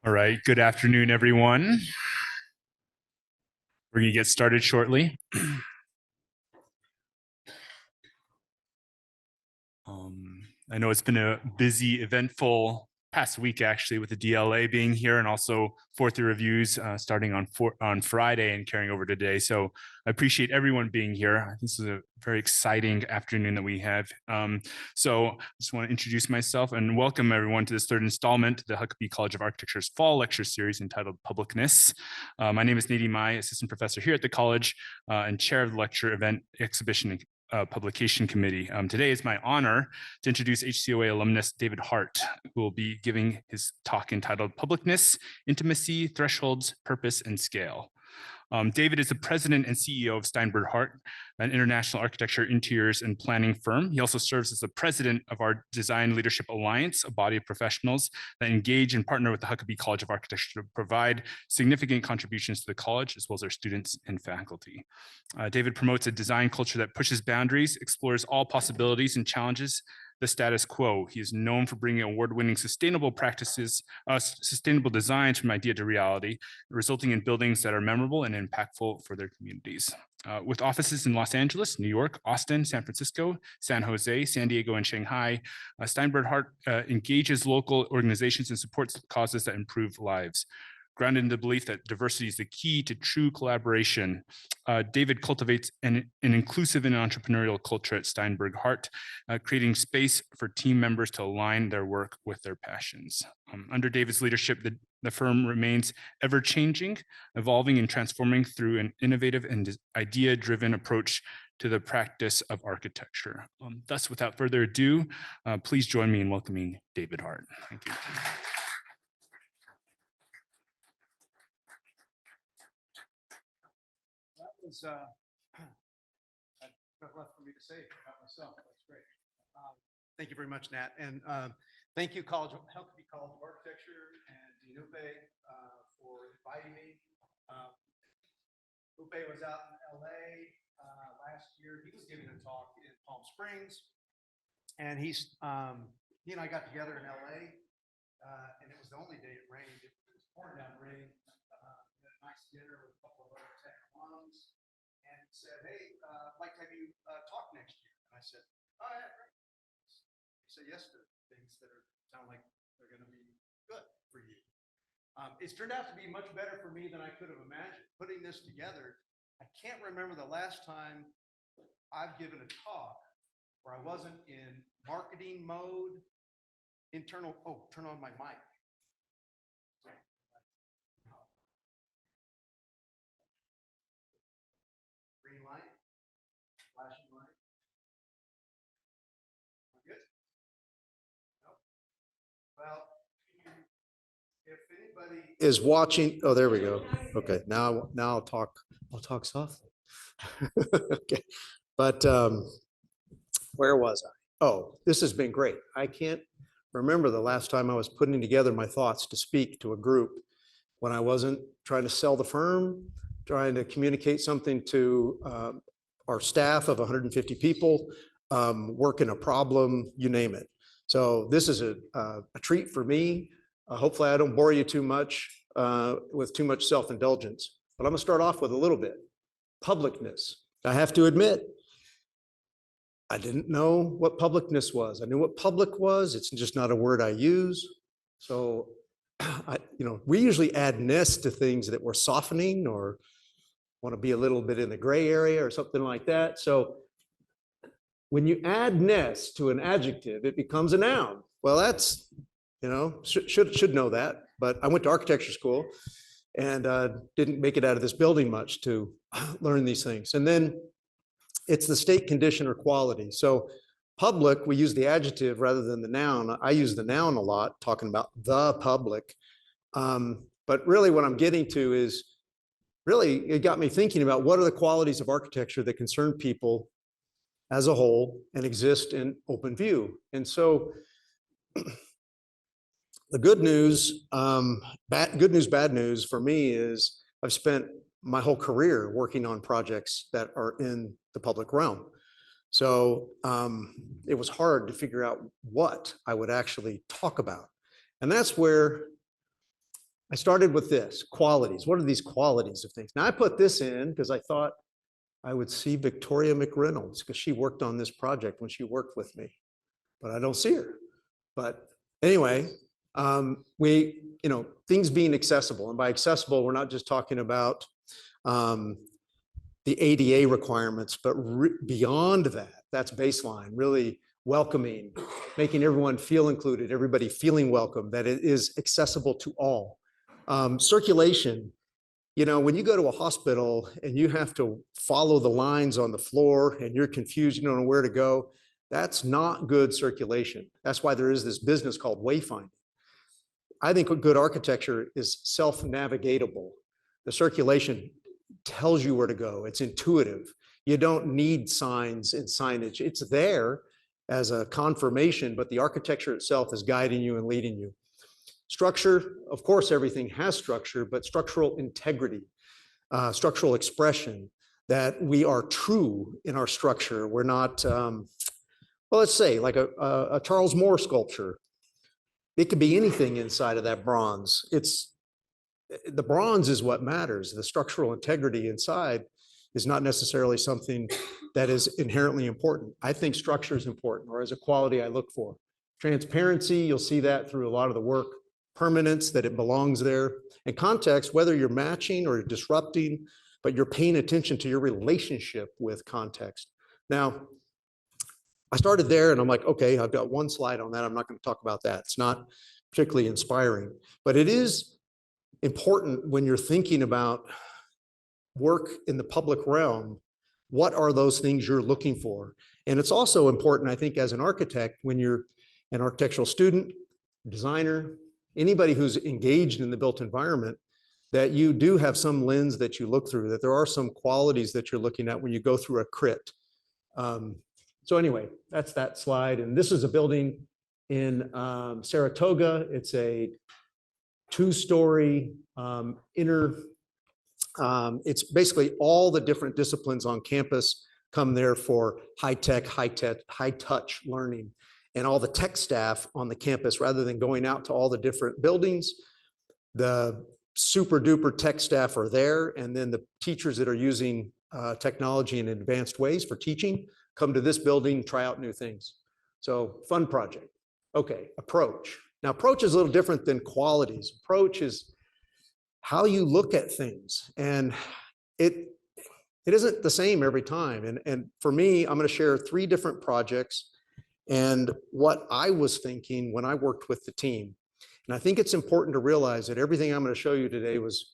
All right, good afternoon, everyone. We're going to get started shortly. I know it's been a busy, eventful past week, actually, with the DLA being here and also fourth year reviews starting on Friday and carrying over today. So I appreciate everyone being here. I think this is a very exciting afternoon that we have. So I just want to introduce myself and welcome everyone to this third installment of the Huckabee College of Architecture's fall lecture series entitled Publicness. My name is Nadine Mai, assistant professor here at the college and chair of the lecture event exhibition publication committee. Today is my honor to introduce HCOA alumnus David Hart, who will be giving his talk entitled Publicness, Intimacy, Thresholds, Purpose, and Scale. David is the president and CEO of Steinberg Hart, an international architecture, interiors, and planning firm. He also serves as the president of our Design Leadership Alliance, a body of professionals that engage and partner with the Huckabee College of Architecture to provide significant contributions to the college, as well as our students and faculty. David promotes a design culture that pushes boundaries, explores all possibilities, and challenges the status quo. He is known for bringing award-winning sustainable practices, sustainable designs from idea to reality, resulting in buildings that are memorable and impactful for their communities. With offices in Los Angeles, New York, Austin, San Francisco, San Jose, San Diego, and Shanghai, Steinberg Hart engages local organizations and supports causes that improve lives. Grounded in the belief that diversity is the key to true collaboration, David cultivates an inclusive and entrepreneurial culture at Steinberg Hart, creating space for team members to align their work with their passions. Under David's leadership, the firm remains ever-changing, evolving and transforming through an innovative and idea-driven approach to the practice of architecture. Thus, without further ado, please join me in welcoming David Hart. Thank you. Was left for me to say about myself. That's great. Thank you very much, Nat, and thank you, Huckabee College of Architecture and Dean Upe for inviting me. Upe was out in LA last year. He was giving a talk in Palm Springs, and he and I got together in LA, and it was the only day it rained. It was pouring down rain. We had a nice dinner with a couple of other tech alums. And said, hey, I'd like to have you talk next year. And I said, oh, yeah, great. He said yes to things that sound like they're going to be good for you. It's turned out to be much better for me than I could have imagined. Putting this together, I can't remember the last time I've given a talk where I wasn't in marketing mode, turn on my mic. Green light, flashing light. Good? No? Well, if anybody is watching, oh, there we go. Okay, now I'll talk softly. Okay, but where was I? Oh, this has been great. I can't remember the last time I was putting together my thoughts to speak to a group when I wasn't trying to sell the firm, trying to communicate something to our staff of 150 people, working a problem, you name it. So this is a treat for me. Hopefully I don't bore you too much with too much self-indulgence, but I'm gonna start off with a little bit. Publicness. I have to admit, I didn't know what publicness was. I knew what public was. It's just not a word I use. So we usually add ness to things that we're softening or want to be a little bit in the gray area or something like that. So when you add ness to an adjective, it becomes a noun. Well, that's, should know that, but I went to architecture school and didn't make it out of this building much to learn these things. And then it's the state, condition, or quality. So public, we use the adjective rather than the noun. I use the noun a lot, talking about the public. But really what I'm getting to is, really, it got me thinking about what are the qualities of architecture that concern people as a whole and exist in open view. And so the good news, bad news for me is I've spent my whole career working on projects that are in the public realm. So it was hard to figure out what I would actually talk about. And that's where I started with this, qualities. What are these qualities of things? Now I put this in because I thought I would see Victoria McReynolds because she worked on this project when she worked with me, but I don't see her. But anyway, things being accessible, and by accessible, we're not just talking about the ADA requirements, but beyond that, that's baseline, really welcoming, making everyone feel included, everybody feeling welcome, that it is accessible to all. Circulation, when you go to a hospital and you have to follow the lines on the floor and you're confused, you don't know where to go, that's not good circulation. That's why there is this business called wayfinding. I think a good architecture is self-navigatable. The circulation tells you where to go. It's intuitive. You don't need signs and signage. It's there as a confirmation, but the architecture itself is guiding you and leading you. Structure, of course, everything has structure, but structural integrity, structural expression, that we are true in our structure. We're not, well, let's say like a Charles Moore sculpture. It could be anything inside of that bronze. The bronze is what matters. The structural integrity inside is not necessarily something that is inherently important. I think structure is important, or as a quality I look for. Transparency, you'll see that through a lot of the work. Permanence, that it belongs there. And context, whether you're matching or disrupting, but you're paying attention to your relationship with context. Now, I started there and I'm like, okay, I've got one slide on that. I'm not going to talk about that. It's not particularly inspiring, but it is important when you're thinking about work in the public realm. What are those things you're looking for? And it's also important, I think, as an architect, when you're an architectural student, designer, anybody who's engaged in the built environment, that you do have some lens that you look through, that there are some qualities that you're looking at when you go through a crit. So anyway, that's that slide. And this is a building in Saratoga. It's a two-story it's basically all the different disciplines on campus come there for high-tech, high-touch learning. And all the tech staff on the campus, rather than going out to all the different buildings, the super duper tech staff are there. And then the teachers that are using technology in advanced ways for teaching come to this building, try out new things. So fun project. Okay, approach. Now approach is a little different than qualities. Approach is how you look at things. And it isn't the same every time. And for me, I'm going to share 3 different projects and what I was thinking when I worked with the team. And I think it's important to realize that everything I'm going to show you today was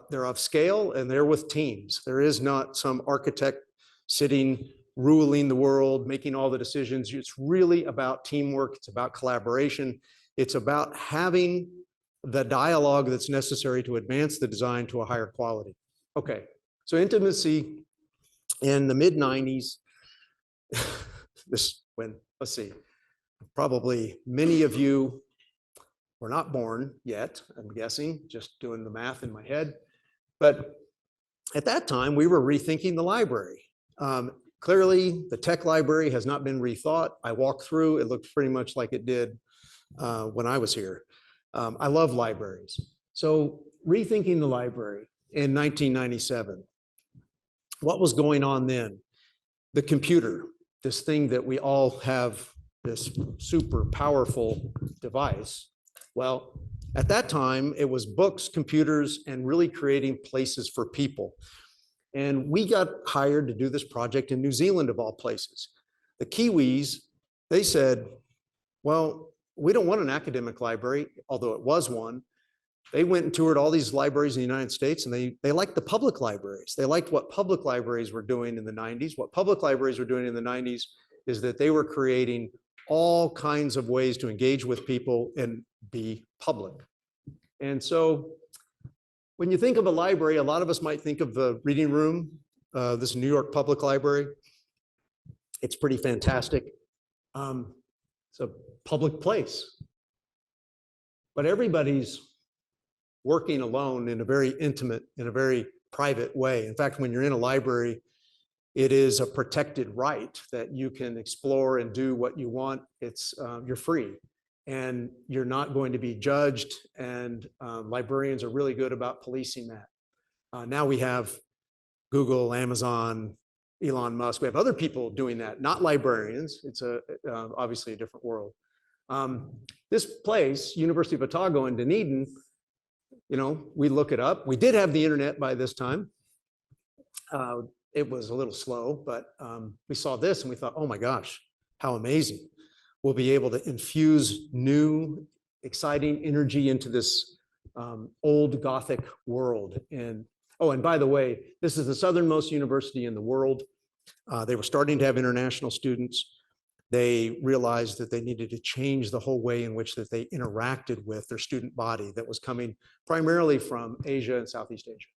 they're of scale and they're with teams. There is not some architect sitting, ruling the world, making all the decisions. It's really about teamwork. It's about collaboration. It's about having the dialogue that's necessary to advance the design to a higher quality. Okay, so intimacy in the mid-90s, let's see, probably many of you were not born yet, I'm guessing, just doing the math in my head. But at that time, we were rethinking the library. Clearly, the tech library has not been rethought. I walked through, it looked pretty much like it did when I was here. I love libraries. So rethinking the library in 1997. What was going on then? The computer, this thing that we all have, this super powerful device. Well, at that time, it was books, computers, and really creating places for people. And we got hired to do this project in New Zealand, of all places. The Kiwis, they said, well, we don't want an academic library, although it was one. They went and toured all these libraries in the United States, and they liked the public libraries. They liked what public libraries were doing in the 90s. What public libraries were doing in the 90s is that they were creating all kinds of ways to engage with people and be public. And so when you think of a library, a lot of us might think of the reading room, this New York Public Library. It's pretty fantastic. It's a public place. But everybody's working alone in a very intimate, in a very private way. In fact, when you're in a library, it is a protected right that you can explore and do what you want. It's you're free. and you're not going to be judged. And librarians are really good about policing that. Now we have Google, Amazon, Elon Musk. We have other people doing that, not librarians. It's obviously a different world. This place, University of Otago in Dunedin, we look it up. We did have the internet by this time. It was a little slow, but we saw this and we thought, oh my gosh, how amazing. We'll be able to infuse new, exciting energy into this old Gothic world. And by the way, this is the southernmost university in the world. They were starting to have international students. They realized that they needed to change the whole way in which that they interacted with their student body that was coming primarily from Asia and Southeast Asia.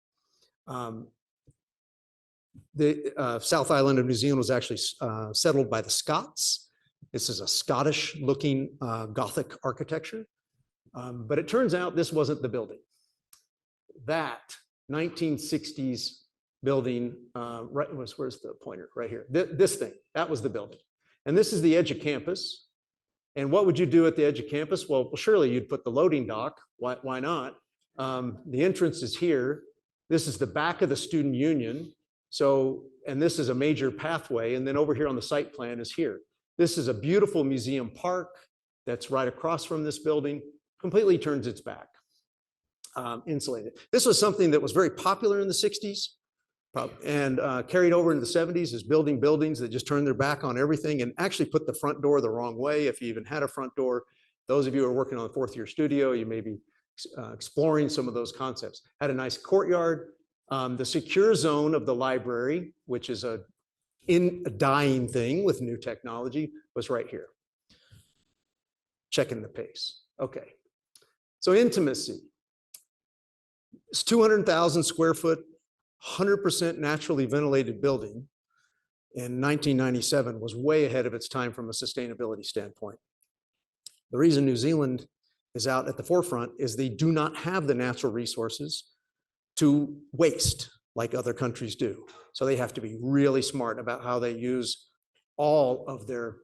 The South Island of New Zealand was actually settled by the Scots. This is a Scottish looking Gothic architecture. But it turns out this wasn't the building. That 1960s building, where's the pointer? Right here. This thing, that was the building. And this is the edge of campus. And what would you do at the edge of campus? Well, surely you'd put the loading dock. Why not? The entrance is here. This is the back of the student union. And this is a major pathway. And then over here on the site plan is here. This is a beautiful museum park that's right across from this building, completely turns its back, insulated. This was something that was very popular in the 60s and carried over into the 70s, is building buildings that just turned their back on everything and actually put the front door the wrong way, if you even had a front door. Those of you who are working on the fourth year studio, you may be exploring some of those concepts. Had a nice courtyard. The secure zone of the library, which is a dying thing with new technology, was right here. Checking the pace. Okay. So intimacy. It's 200,000 square foot, 100% naturally ventilated building in 1997 was way ahead of its time from a sustainability standpoint. The reason New Zealand is out at the forefront is they do not have the natural resources to waste like other countries do. So they have to be really smart about how they use all of their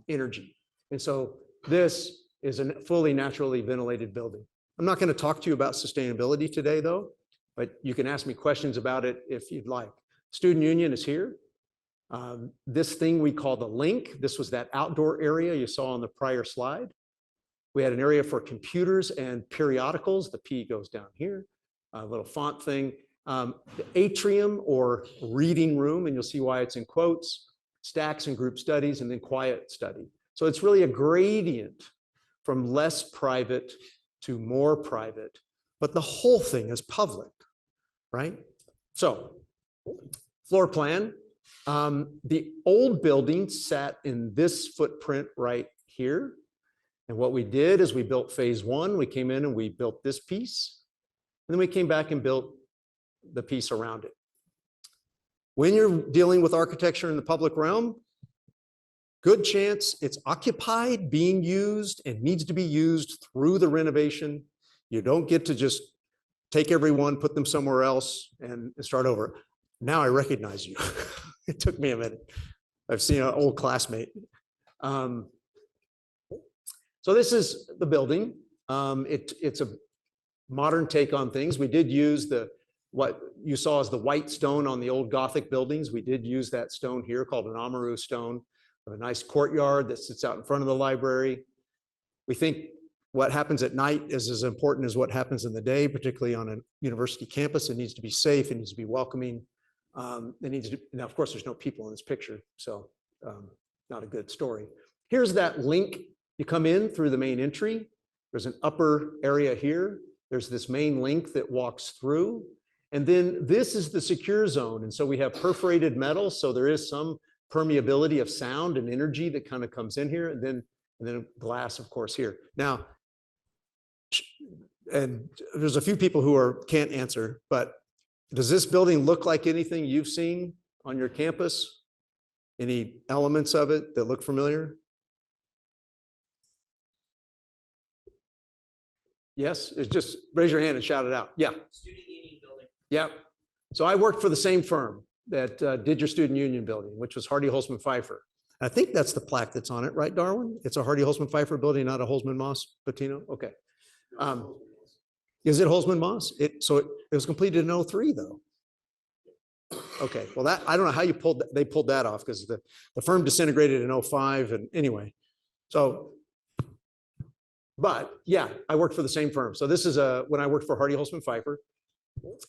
energy. And so this is a fully naturally ventilated building. I'm not going to talk to you about sustainability today, though, but you can ask me questions about it if you'd like. Student Union is here. This thing we call the link, this was that outdoor area you saw on the prior slide. We had an area for computers and periodicals. The P goes down here, a little font thing. The atrium or reading room, and you'll see why it's in quotes, stacks and group studies, and then quiet study. So it's really a gradient from less private to more private, but the whole thing is public, right? So floor plan, the old building sat in this footprint right here. And what we did is we built phase one. We came in and we built this piece. And then we came back and built the piece around it. When you're dealing with architecture in the public realm, good chance it's occupied, being used, and needs to be used through the renovation. You don't get to just take everyone, put them somewhere else, and start over. Now I recognize you. It took me a minute. I've seen an old classmate. So this is the building. It's a modern take on things. We did use what you saw as the white stone on the old Gothic buildings. We did use that stone here called an Amaru stone. A nice courtyard that sits out in front of the library. We think what happens at night is as important as what happens in the day, particularly on a university campus. It needs to be safe. It needs to be welcoming. Now, of course, there's no people in this picture, so not a good story. Here's that link. You come in through the main entry. There's an upper area here. There's this main link that walks through. And then this is the secure zone. And so we have perforated metal. So there is some permeability of sound and energy that kind of comes in here. And then glass, of course, here. Now, and there's a few people who can't answer, but does this building look like anything you've seen on your campus? Any elements of it that look familiar? Yes, it's just raise your hand and shout it out. Yeah. Student Union building. Yeah. So I worked for the same firm that did your student union building, which was Hardy Holzman Pfeiffer. I think that's the plaque that's on it, right, Darwin? It's a Hardy Holzman Pfeiffer building, not a Holzman Moss Patino. Okay. Is it Holzman Moss? It was completed in 03 though. Okay, well that, I don't know how they pulled that off because the firm disintegrated in 05 and anyway. So, but yeah, I worked for the same firm. So this is when I worked for Hardy Holzman Pfeiffer,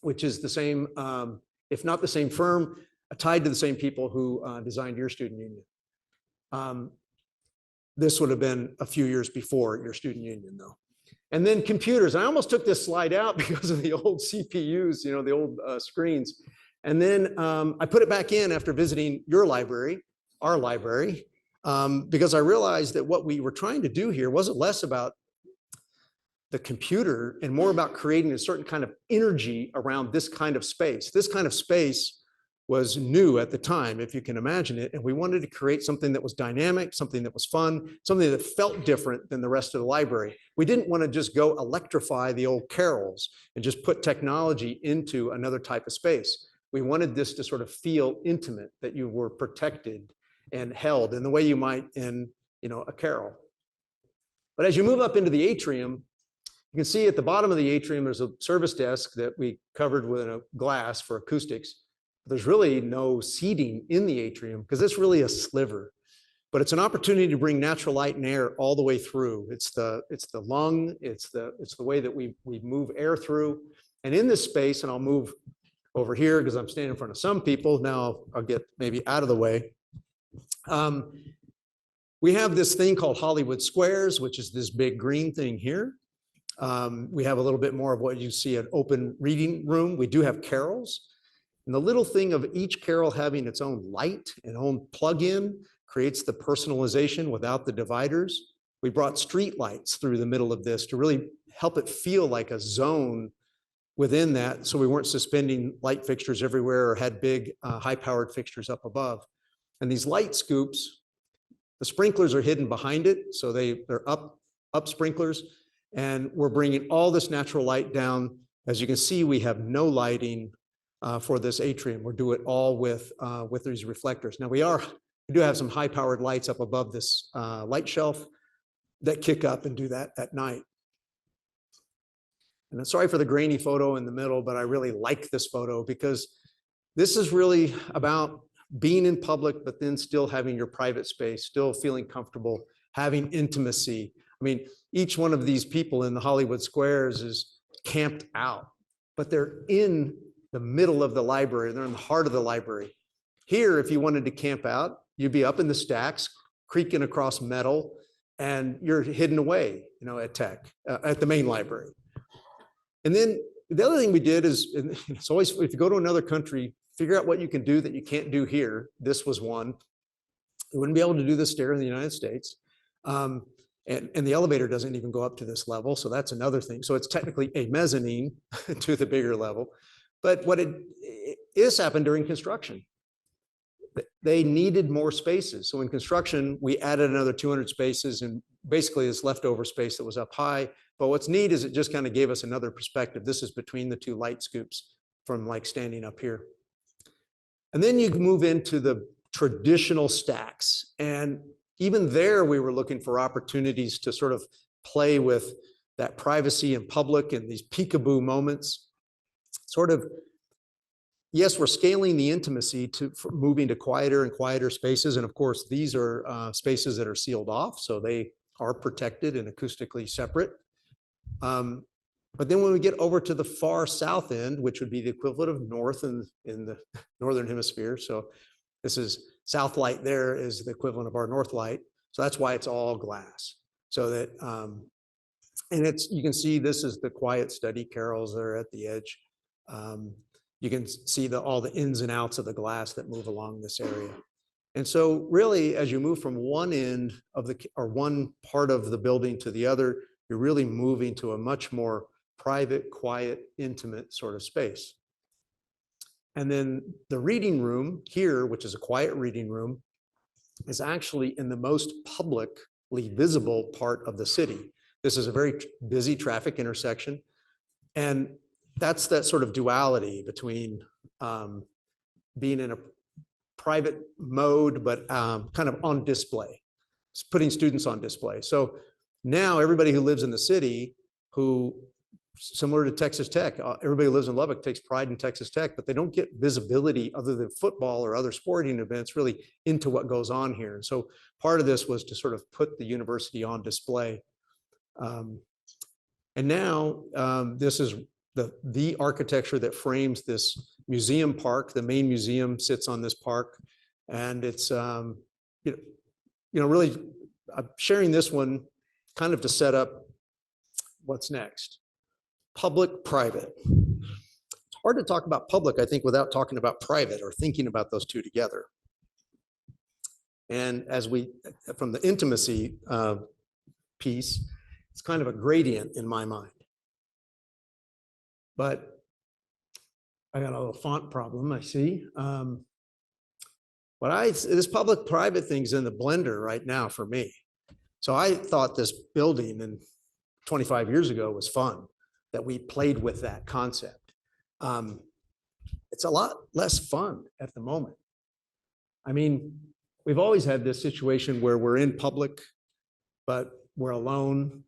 which is the same, if not the same firm, tied to the same people who designed your student union. This would have been a few years before your student union though. And then computers. I almost took this slide out because of the old CPUs, you know, the old screens. And then I put it back in after visiting your library, our library, because I realized that what we were trying to do here wasn't less about the computer and more about creating a certain kind of energy around this kind of space. This kind of space was new at the time, if you can imagine it. And we wanted to create something that was dynamic, something that was fun, something that felt different than the rest of the library. We didn't want to just go electrify the old Carrolls and just put technology into another type of space. We wanted this to sort of feel intimate, that you were protected and held in the way you might in, you know, a Carroll. But as you move up into the atrium, you can see at the bottom of the atrium, there's a service desk that we covered with a glass for acoustics. There's really no seating in the atrium because it's really a sliver, but it's an opportunity to bring natural light and air all the way through. It's the lung, it's the way that we move air through. And in this space, and I'll move over here because I'm standing in front of some people. Now I'll get maybe out of the way. We have this thing called Hollywood Squares, which is this big green thing here. We have a little bit more of what you see an open reading room. We do have Carrolls. And the little thing of each Carroll having its own light and own plug-in creates the personalization without the dividers. We brought street lights through the middle of this to really help it feel like a zone within that, so we weren't suspending light fixtures everywhere or had big high-powered fixtures up above. And these light scoops, the sprinklers are hidden behind it, so they're up sprinklers, and we're bringing all this natural light down. As you can see, we have no lighting for this atrium. We'll do it all with these reflectors. Now we do have some high-powered lights up above this light shelf that kick up and do that at night. And I'm sorry for the grainy photo in the middle, but I really like this photo because this is really about being in public, but then still having your private space, still feeling comfortable, having intimacy. I mean, each one of these people in the Hollywood Squares is camped out, but they're in the middle of the library. They're in the heart of the library. Here, if you wanted to camp out, you'd be up in the stacks, creaking across metal, and you're hidden away, you know, at the main library. And then the other thing we did is, and it's always, if you go to another country, figure out what you can do that you can't do here. This was one. You wouldn't be able to do this stair in the United States. And the elevator doesn't even go up to this level. So that's another thing. So it's technically a mezzanine to the bigger level. But what it is happened during construction. They needed more spaces. So in construction, we added another 200 spaces and basically this leftover space that was up high. But what's neat is it just kind of gave us another perspective. This is between the two light scoops from like standing up here. And then you move into the traditional stacks. And even there, we were looking for opportunities to sort of play with that privacy in public and these peekaboo moments. Sort of, yes, we're scaling the intimacy for moving to quieter and quieter spaces. And of course, these are spaces that are sealed off, so they are protected and acoustically separate. But then when we get over to the far south end, which would be the equivalent of north in the northern hemisphere. So this is south light there is the equivalent of our north light. So that's why it's all glass. So that, and you can see this is the quiet study Carrolls that are at the edge. You can see all the ins and outs of the glass that move along this area. And so really, as you move from one end of one part of the building to the other, you're really moving to a much more private, quiet, intimate sort of space. And then the reading room here, which is a quiet reading room, is actually in the most publicly visible part of the city. This is a very busy traffic intersection. And that's that sort of duality between being in a private mode, but kind of on display, it's putting students on display. So now everybody who lives in the city, who similar to Texas Tech, everybody who lives in Lubbock takes pride in Texas Tech, but they don't get visibility other than football or other sporting events really into what goes on here. And so part of this was to sort of put the university on display. And now this is the architecture that frames this museum park. The main museum sits on this park, and it's really I'm sharing this one kind of to set up what's next. Public-private. It's hard to talk about public, I think, without talking about private or thinking about those two together. And as we, from the intimacy piece, it's kind of a gradient in my mind. But I got a little font problem, I see. This public-private thing's in the blender right now for me. So I thought this building 25 years ago was fun, that we played with that concept. It's a lot less fun at the moment. I mean, we've always had this situation where we're in public, but we're alone,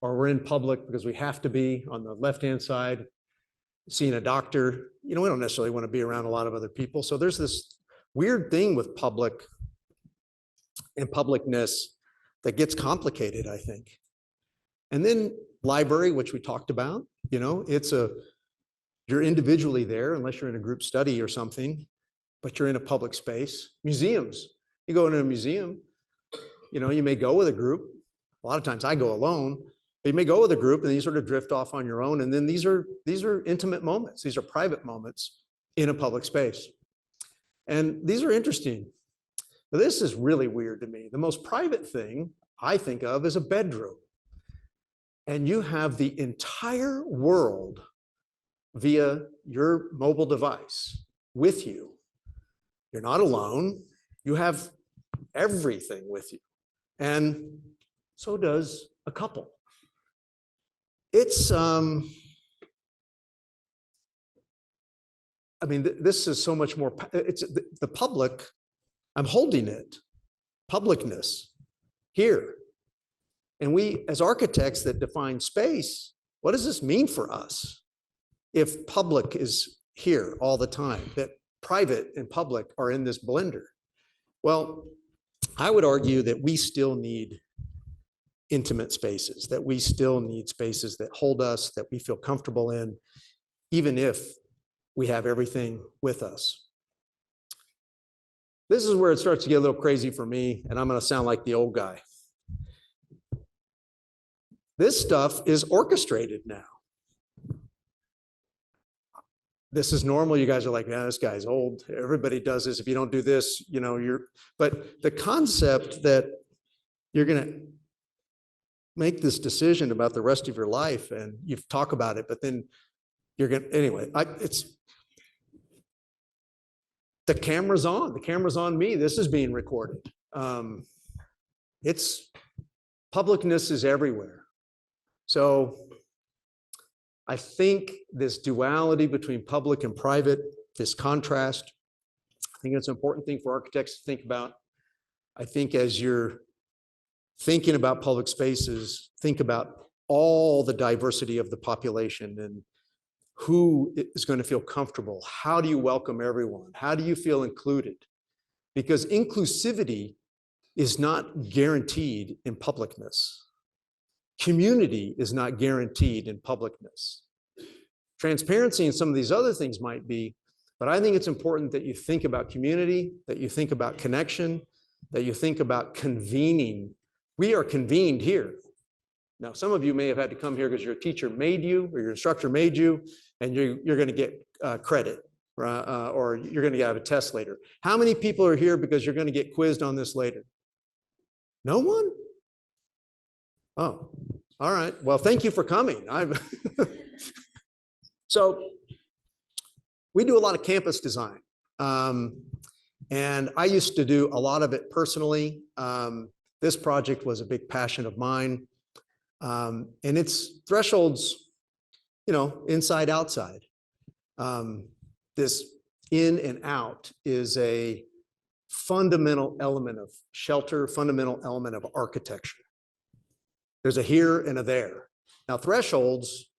or we're in public because we have to be on the left-hand side, seeing a doctor. We don't necessarily want to be around a lot of other people. So there's this weird thing with public and publicness that gets complicated, I think. And then library, which we talked about, you're individually there unless you're in a group study or something, but you're in a public space. Museums, you go into a museum, you may go with a group. A lot of times I go alone, but you may go with a group and you sort of drift off on your own. And then these are intimate moments. These are private moments in a public space. And these are interesting. But this is really weird to me. The most private thing I think of is a bedroom. And you have the entire world via your mobile device with you. You're not alone. You have everything with you. And so does a couple. It's, this is so much more, it's the public, I'm holding it, publicness here. And we, as architects that define space, what does this mean for us if public is here all the time, that private and public are in this blender? Well, I would argue that we still need intimate spaces, that we still need spaces that hold us, that we feel comfortable in, even if we have everything with us. This is where it starts to get a little crazy for me, and I'm going to sound like the old guy. This stuff is orchestrated now. This is normal. You guys are like, yeah, this guy's old. Everybody does this. If you don't do this, but the concept that you're going to make this decision about the rest of your life and you talk about it, but then you're going to, anyway, the camera's on me. This is being recorded. Publicness is everywhere. So I think this duality between public and private, this contrast, I think it's an important thing for architects to think about. I think as you're thinking about public spaces, think about all the diversity of the population and who is going to feel comfortable. How do you welcome everyone? How do you feel included? Because inclusivity is not guaranteed in publicness. Community is not guaranteed in publicness. Transparency and some of these other things might be, but I think it's important that you think about community, that you think about connection, that you think about convening. We are convened here. Now, some of you may have had to come here because your teacher made you or your instructor made you, and you're going to get credit, or you're going to have a test later. How many people are here because you're going to get quizzed on this later? No one? Oh, all right. Well, thank you for coming. So we do a lot of campus design. And I used to do a lot of it personally. This project was a big passion of mine. And its thresholds, inside, outside. This in and out is a fundamental element of shelter, fundamental element of architecture. There's a here and a there. Now, thresholds,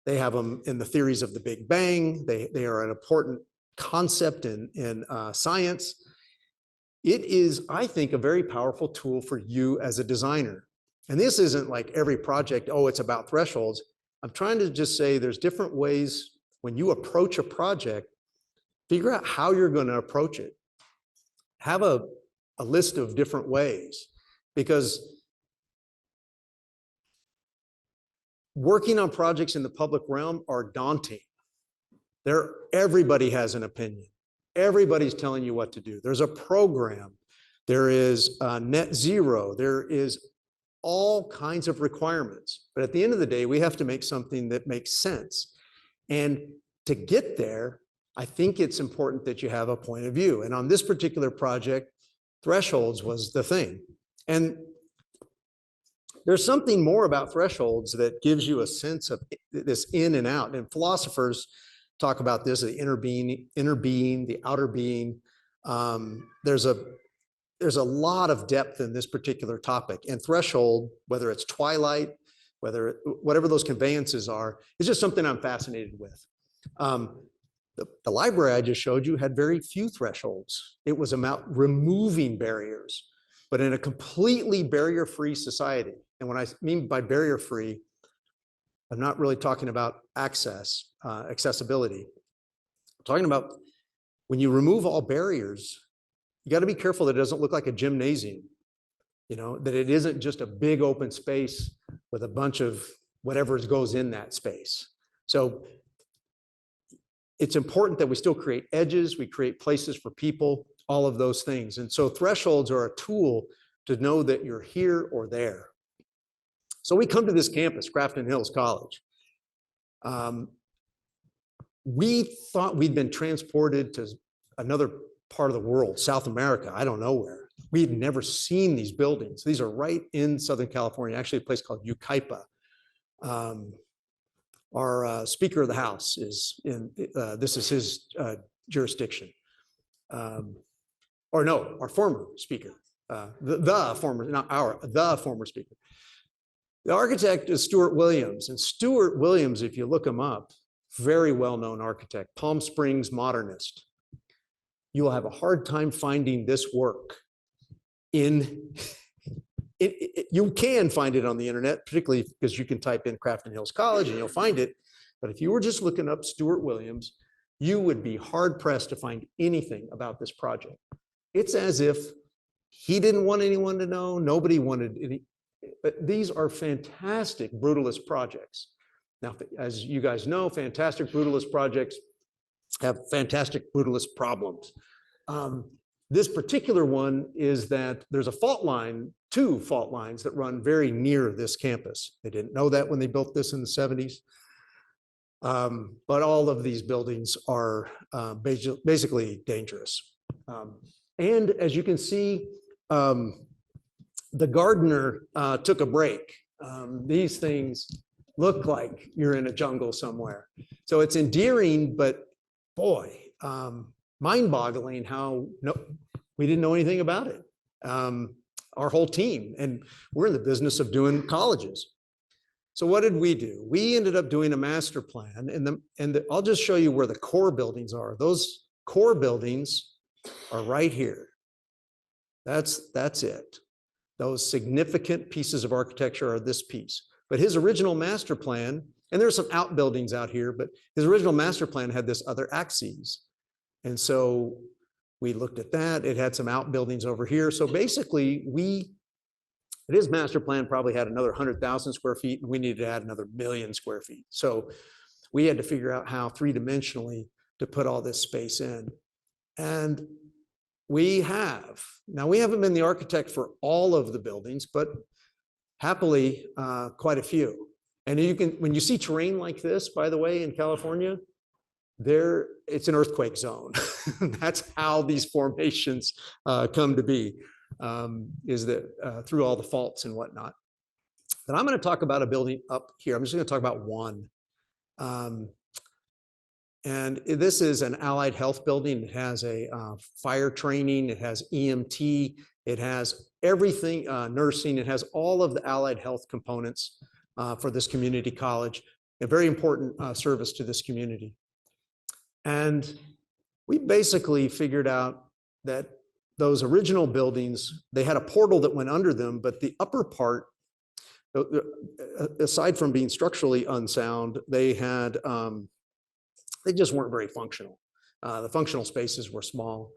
they have them in the theories of the Big Bang. They are an important concept in science. It is, I think, a very powerful tool for you as a designer. And this isn't like every project, oh, it's about thresholds. I'm trying to just say there's different ways when you approach a project, figure out how you're going to approach it. Have a list of different ways, because working on projects in the public realm are daunting. Everybody has an opinion. Everybody's telling you what to do. There's a program. There is net zero. There is all kinds of requirements. But at the end of the day, we have to make something that makes sense. And to get there, I think it's important that you have a point of view. And on this particular project, thresholds was the thing. And there's something more about thresholds that gives you a sense of this in and out. And philosophers talk about this, the inner being, the outer being. There's a lot of depth in this particular topic. And threshold, whether it's twilight, whatever those conveyances are, is just something I'm fascinated with. The library I just showed you had very few thresholds. It was about removing barriers, but in a completely barrier-free society. And when I mean by barrier-free, I'm not really talking about accessibility. I'm talking about when you remove all barriers, you got to be careful that it doesn't look like a gymnasium, that it isn't just a big open space with a bunch of whatever goes in that space. So it's important that we still create edges, we create places for people, all of those things. And so thresholds are a tool to know that you're here or there. So we come to this campus, Grafton Hills College. We thought we'd been transported to another part of the world, South America, I don't know where. We had never seen these buildings. These are right in Southern California, actually a place called Yucaipa. Our Speaker of the House is in, this is his jurisdiction. Or no, our former Speaker, the former Speaker. The architect is Stuart Williams, and Stuart Williams, if you look him up, very well-known architect, Palm Springs modernist. You will have a hard time finding this work you can find it on the internet, particularly because you can type in Grafton Hills College and you'll find it. But if you were just looking up Stuart Williams, you would be hard pressed to find anything about this project. It's as if he didn't want anyone to know, nobody wanted any, but these are fantastic brutalist projects. Now, as you guys know, fantastic brutalist projects have fantastic brutalist problems. This particular one is that there's a fault line, two fault lines that run very near this campus. They didn't know that when they built this in the 70s. But all of these buildings are basically dangerous. And as you can see, the gardener took a break. These things look like you're in a jungle somewhere. So it's endearing, but boy, mind-boggling how we didn't know anything about it. Our whole team, and we're in the business of doing colleges. So what did we do? We ended up doing a master plan, and I'll just show you where the core buildings are. Those core buildings are right here. That's it. Those significant pieces of architecture are this piece. But his original master plan, and there's some outbuildings out here, but his original master plan had this other axes. And so we looked at that. It had some outbuildings over here. So basically, his master plan probably had another 100,000 square feet, and we needed to add another 1 million square feet. So we had to figure out how three-dimensionally to put all this space in. And we have. Now, we haven't been the architect for all of the buildings, but happily, quite a few. And you can, when you see terrain like this, by the way, in California, it's an earthquake zone. That's how these formations come to be, is that through all the faults and whatnot. But I'm going to talk about a building up here. I'm just going to talk about one. And this is an allied health building. It has a fire training, it has EMT, it has everything, nursing, it has all of the allied health components for this community college, a very important service to this community. And we basically figured out that those original buildings, they had a portal that went under them, but the upper part, aside from being structurally unsound, they had, they just weren't very functional. The functional spaces were small.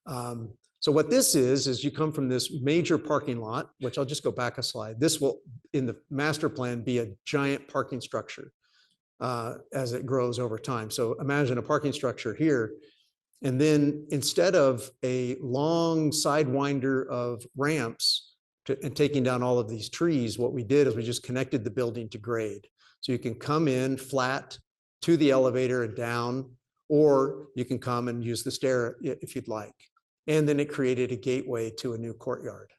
So what this is you come from this major parking lot, which I'll just go back a slide. This will, in the master plan, be a giant parking structure as it grows over time. So imagine a parking structure here. And then instead of a long sidewinder of ramps and taking down all of these trees, what we did is we just connected the building to grade. So you can come in flat to the elevator and down, or you can come and use the stair if you'd like. And then it created a gateway to a new courtyard.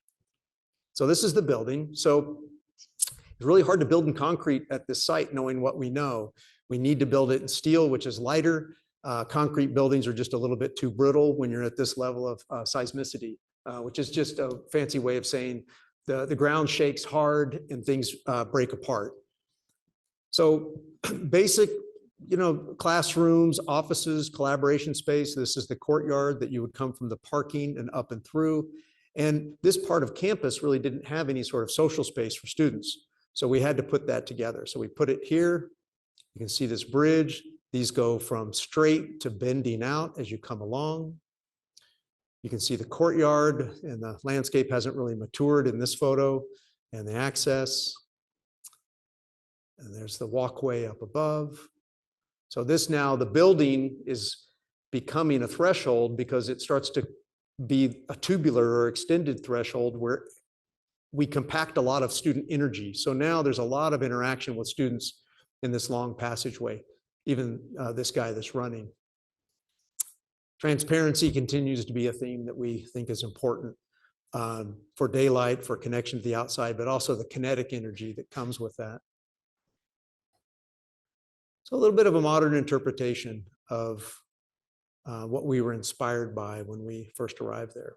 So this is the building. So it's really hard to build in concrete at this site, knowing what we know. We need to build it in steel, which is lighter. Concrete buildings are just a little bit too brittle when you're at this level of seismicity, which is just a fancy way of saying the ground shakes hard and things break apart. So basic, classrooms, offices, collaboration space. This is the courtyard that you would come from the parking and up and through. And this part of campus really didn't have any sort of social space for students. So we had to put that together. So we put it here. You can see this bridge. These go from straight to bending out as you come along. You can see the courtyard, and the landscape hasn't really matured in this photo, and the access. And there's the walkway up above. So this now, the building is becoming a threshold because it starts to be a tubular or extended threshold where we compact a lot of student energy. So now there's a lot of interaction with students in this long passageway, even this guy that's running. Transparency continues to be a theme that we think is important for daylight, for connection to the outside, but also the kinetic energy that comes with that. So a little bit of a modern interpretation of what we were inspired by when we first arrived there.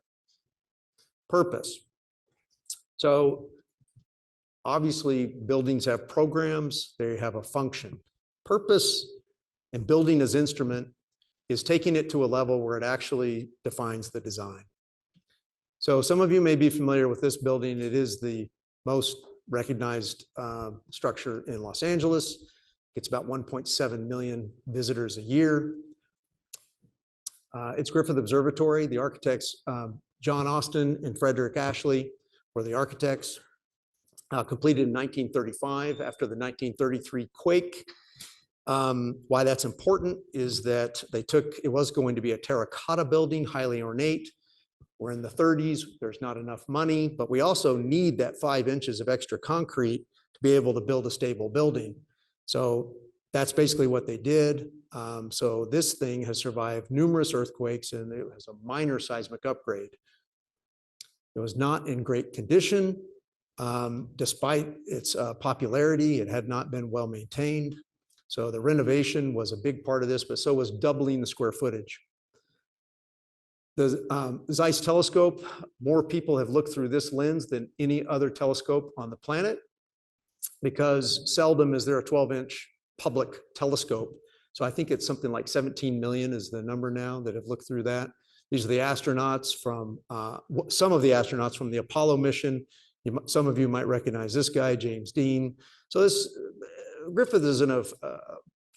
Purpose. So obviously buildings have programs, they have a function. Purpose and building as instrument is taking it to a level where it actually defines the design. So some of you may be familiar with this building. It is the most recognized structure in Los Angeles. It's about 1.7 million visitors a year. It's Griffith Observatory. The architects, John Austin and Frederick Ashley, were the architects. Completed in 1935 after the 1933 quake. Why that's important is that it was going to be a terracotta building, highly ornate. We're in the 30s, there's not enough money, but we also need that 5 inches of extra concrete to be able to build a stable building. So that's basically what they did. So this thing has survived numerous earthquakes, and it has a minor seismic upgrade. It was not in great condition. Despite its popularity, it had not been well maintained. So the renovation was a big part of this, but so was doubling the square footage. The Zeiss telescope, more people have looked through this lens than any other telescope on the planet, because seldom is there a 12-inch public telescope. So I think it's something like 17 million is the number now that have looked through that. These are the astronauts from, some of the astronauts from the Apollo mission. Some of you might recognize this guy, James Dean. So this, Griffith is a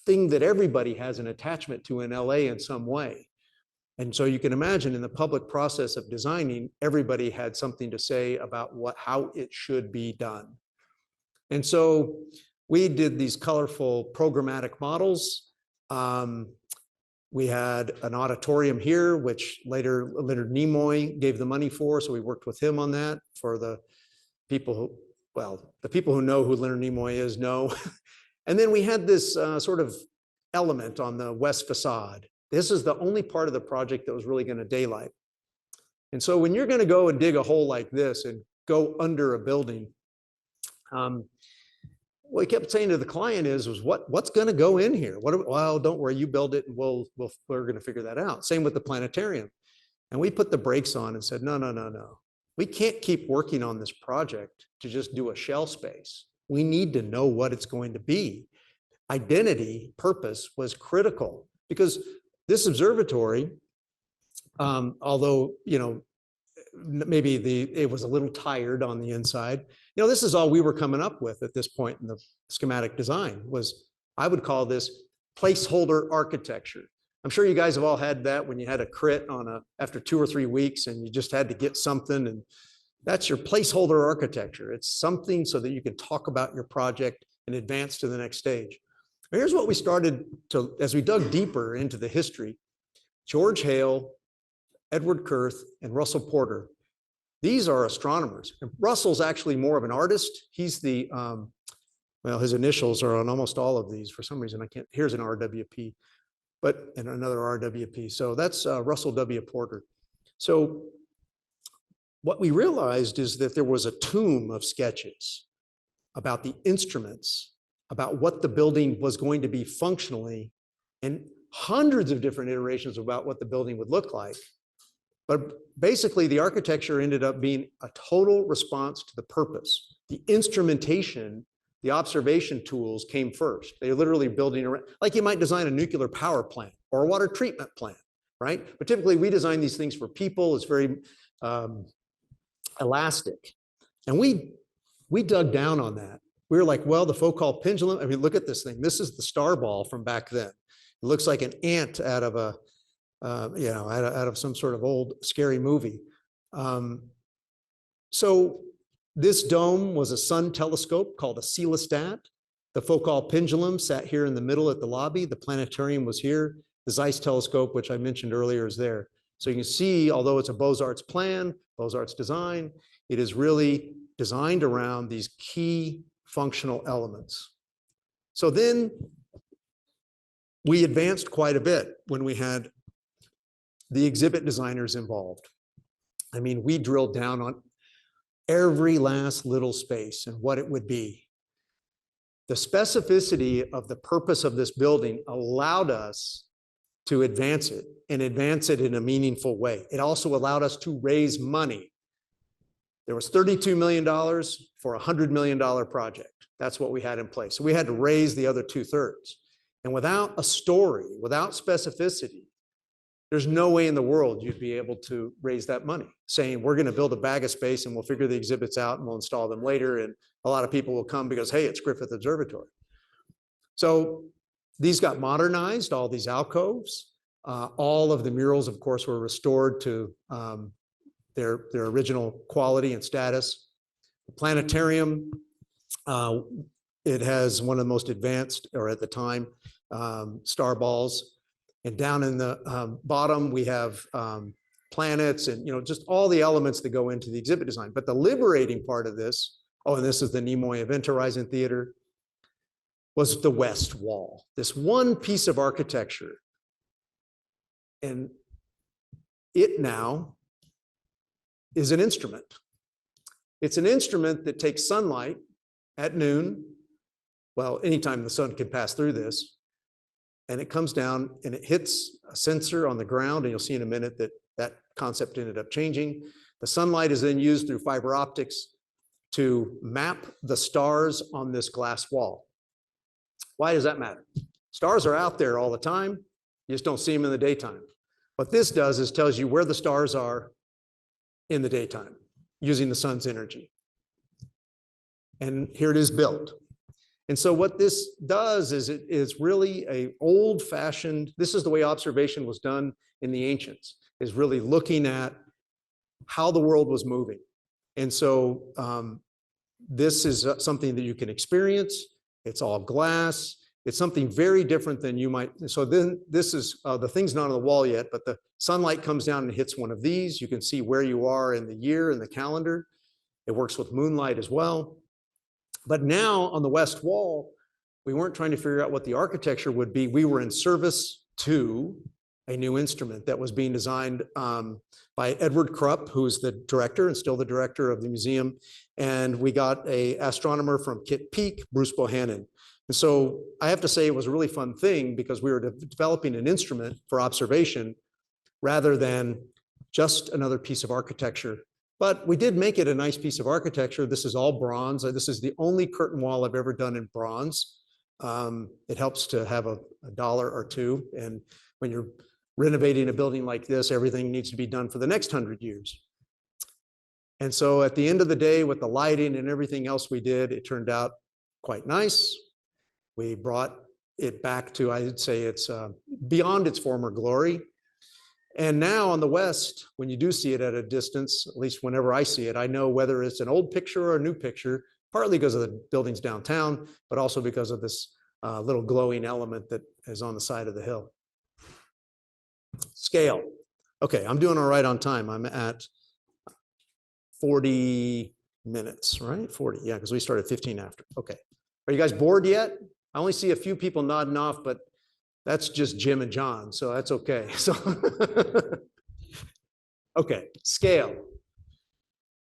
thing that everybody has an attachment to in LA in some way. And so you can imagine in the public process of designing, everybody had something to say about how it should be done. And so we did these colorful programmatic models. We had an auditorium here, which later Leonard Nimoy gave the money for. So we worked with him on that. For the people who, well, the people who know who Leonard Nimoy is know. And then we had this sort of element on the west facade. This is the only part of the project that was really going to daylight. And so when you're going to go and dig a hole like this and go under a building, what he kept saying to the client was what's going to go in here? Well, don't worry, you build it and we're going to figure that out. Same with the planetarium. And we put the brakes on and said, no. We can't keep working on this project to just do a shell space. We need to know what it's going to be. Identity, purpose was critical because this observatory, although, maybe it was a little tired on the inside. This is all we were coming up with at this point in the schematic design was, I would call this placeholder architecture. I'm sure you guys have all had that when you had a crit after 2 or 3 weeks and you just had to get something, and that's your placeholder architecture. It's something so that you can talk about your project and advance to the next stage. Here's what we started to, as we dug deeper into the history, George Hale, Edward Kurth, and Russell Porter. These are astronomers. And Russell's actually more of an artist. He's the, his initials are on almost all of these. For some reason, I can't, here's an RWP, and another RWP. So that's Russell W. Porter. So what we realized is that there was a tomb of sketches about the instruments, about what the building was going to be functionally, and hundreds of different iterations about what the building would look like. But basically, the architecture ended up being a total response to the purpose. The instrumentation, the observation tools came first. They're literally building around, like you might design a nuclear power plant or a water treatment plant, right? But typically, we design these things for people. It's very elastic. And we dug down on that. We were like, well, the Foucault pendulum, I mean, look at this thing. This is the star ball from back then. It looks like an ant out of a, out of some sort of old scary movie. So this dome was a sun telescope called a coelostat. The Foucault pendulum sat here in the middle at the lobby. The planetarium was here. The Zeiss telescope, which I mentioned earlier, is there. So you can see, although it's a Beaux-Arts plan, Beaux-Arts design, it is really designed around these key functional elements. So then we advanced quite a bit when we had the exhibit designers involved. I mean, we drilled down on every last little space and what it would be. The specificity of the purpose of this building allowed us to advance it and advance it in a meaningful way. It also allowed us to raise money. There was $32 million for a $100 million project. That's what we had in place. So we had to raise the other 2/3. And without a story, without specificity, there's no way in the world you'd be able to raise that money, saying we're going to build a bag of space and we'll figure the exhibits out and we'll install them later. And a lot of people will come because, hey, it's Griffith Observatory. So these got modernized, all these alcoves. All of the murals, of course, were restored to their original quality and status. The planetarium, it has one of the most advanced, or at the time, star balls. And down in the bottom, we have planets and just all the elements that go into the exhibit design. But the liberating part of this, and this is the Nimoy Event Horizon Theater, was the west wall. This one piece of architecture. And it now is an instrument. It's an instrument that takes sunlight at noon, well, anytime the sun can pass through this, and it comes down and it hits a sensor on the ground, and you'll see in a minute that that concept ended up changing. The sunlight is then used through fiber optics to map the stars on this glass wall. Why does that matter? Stars are out there all the time. You just don't see them in the daytime. What this does is tells you where the stars are in the daytime using the sun's energy. And here it is built. And so what this does is it is really a old-fashioned, this is the way observation was done in the ancients, is really looking at how the world was moving. And so this is something that you can experience. It's all glass. It's something very different than you might. So then this is, the thing's not on the wall yet, but the sunlight comes down and hits one of these. You can see where you are in the year and the calendar. It works with moonlight as well. But now on the west wall, we weren't trying to figure out what the architecture would be. We were in service to a new instrument that was being designed by Edward Krupp, who's the director and still the director of the museum. And we got an astronomer from Kitt Peak, Bruce Bohannon. And so I have to say it was a really fun thing because we were developing an instrument for observation rather than just another piece of architecture. But we did make it a nice piece of architecture. This is all bronze. This is the only curtain wall I've ever done in bronze. It helps to have a dollar or two. And when you're renovating a building like this, everything needs to be done for the next 100 years. And so at the end of the day, with the lighting and everything else we did, it turned out quite nice. We brought it back to, I'd say it's beyond its former glory. And now on the West, when you do see it at a distance, at least whenever I see it, I know whether it's an old picture or a new picture, partly because of the buildings downtown, but also because of this little glowing element that is on the side of the hill. Scale. Okay, I'm doing all right on time. I'm at 40 minutes, right? 40, yeah, because we started 15 after. Okay. Are you guys bored yet? I only see a few people nodding off, but that's just Jim and John, so that's okay. So, okay, scale.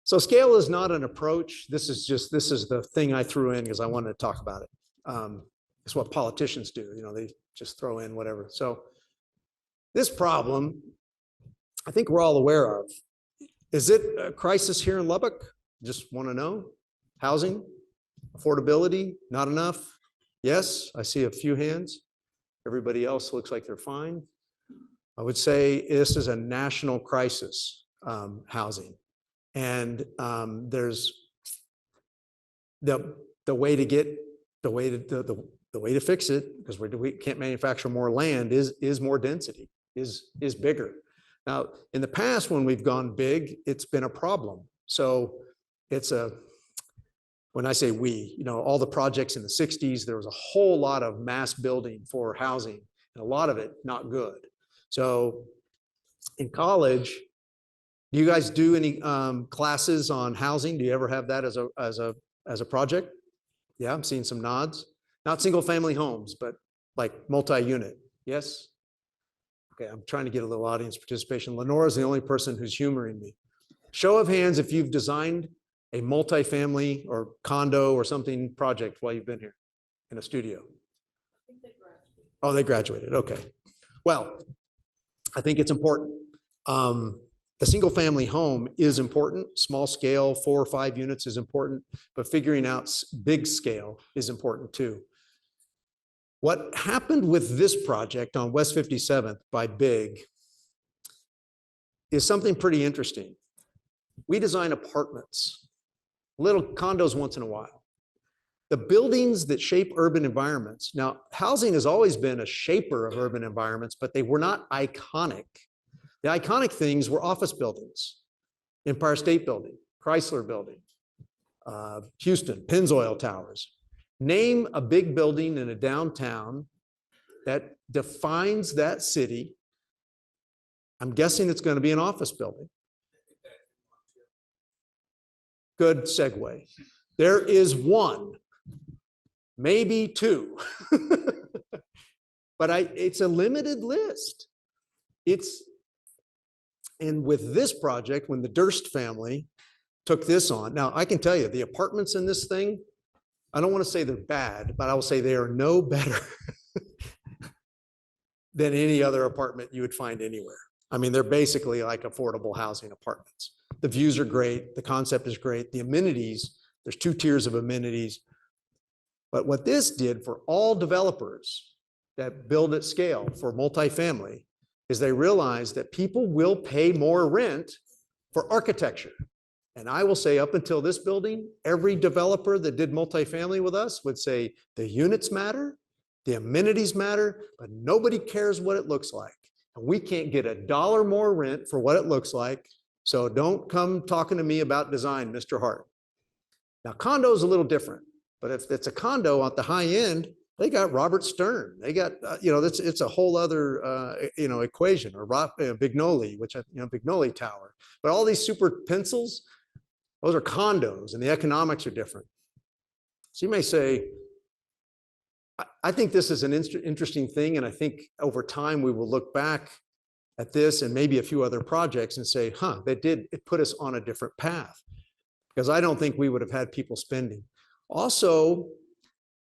So scale is not an approach. This is the thing I threw in because I wanted to talk about it. It's what politicians do. You know, they just throw in whatever. So this problem, I think we're all aware of. Is it a crisis here in Lubbock? Just want to know. Housing, affordability, not enough? Yes, I see a few hands. Everybody else looks like they're fine. I would say this is a national crisis, housing. And there's the way to fix it, because we can't manufacture more land, is more density, is bigger. Now, in the past, when we've gone big, it's been a problem. So when I say we, all the projects in the 60s, there was a whole lot of mass building for housing, and a lot of it not good. So in college, do you guys do any classes on housing? Do you ever have that as a project? Yeah, I'm seeing some nods. Not single family homes, but like multi-unit. Yes? Okay, I'm trying to get a little audience participation. Lenora is the only person who's humoring me. Show of hands if you've designed a multi-family or condo or something project while you've been here in a studio. I think they graduated. Oh, they graduated. Okay. Well, I think it's important. The single family home is important. Small scale, 4 or 5 units is important, but figuring out big scale is important too. What happened with this project on West 57th by Big is something pretty interesting. We design apartments, little condos once in a while. The buildings that shape urban environments. Now, housing has always been a shaper of urban environments, but they were not iconic. The iconic things were office buildings, Empire State Building, Chrysler Building, Houston, Pennzoil Towers. Name a big building in a downtown that defines that city. I'm guessing it's going to be an office building. Good segue. There is one, maybe two, but it's a limited list. And with this project, when the Durst family took this on, now I can tell you the apartments in this thing, I don't want to say they're bad, but I will say they are no better than any other apartment you would find anywhere. I mean, they're basically like affordable housing apartments. The views are great. The concept is great. The amenities, there's 2 tiers of amenities. But what this did for all developers that build at scale for multifamily is they realized that people will pay more rent for architecture. And I will say up until this building, every developer that did multifamily with us would say the units matter, the amenities matter, but nobody cares what it looks like. And we can't get $1 more rent for what it looks like. So don't come talking to me about design, Mr. Hart. Now, condo is a little different, but if it's a condo at the high end, they got Robert Stern. They got, it's a whole other, equation, or Bignoli, which, Bignoli Tower. But all these super pencils, those are condos, and the economics are different. So you may say, I think this is an interesting thing, and I think over time we will look back at this and maybe a few other projects and say, huh, it put us on a different path. Because I don't think we would have had people spending. Also,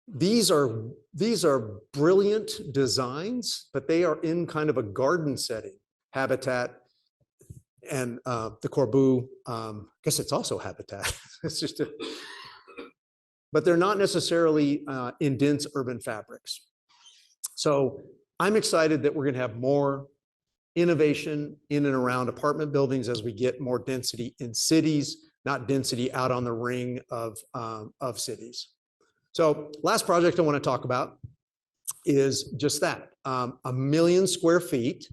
these are brilliant designs, but they are in kind of a garden setting, habitat, and the Corbeau, I guess it's also habitat. It's just, but they're not necessarily in dense urban fabrics. So I'm excited that we're going to have more innovation in and around apartment buildings as we get more density in cities, not density out on the ring of cities. So last project I want to talk about is just that, 1 million square feet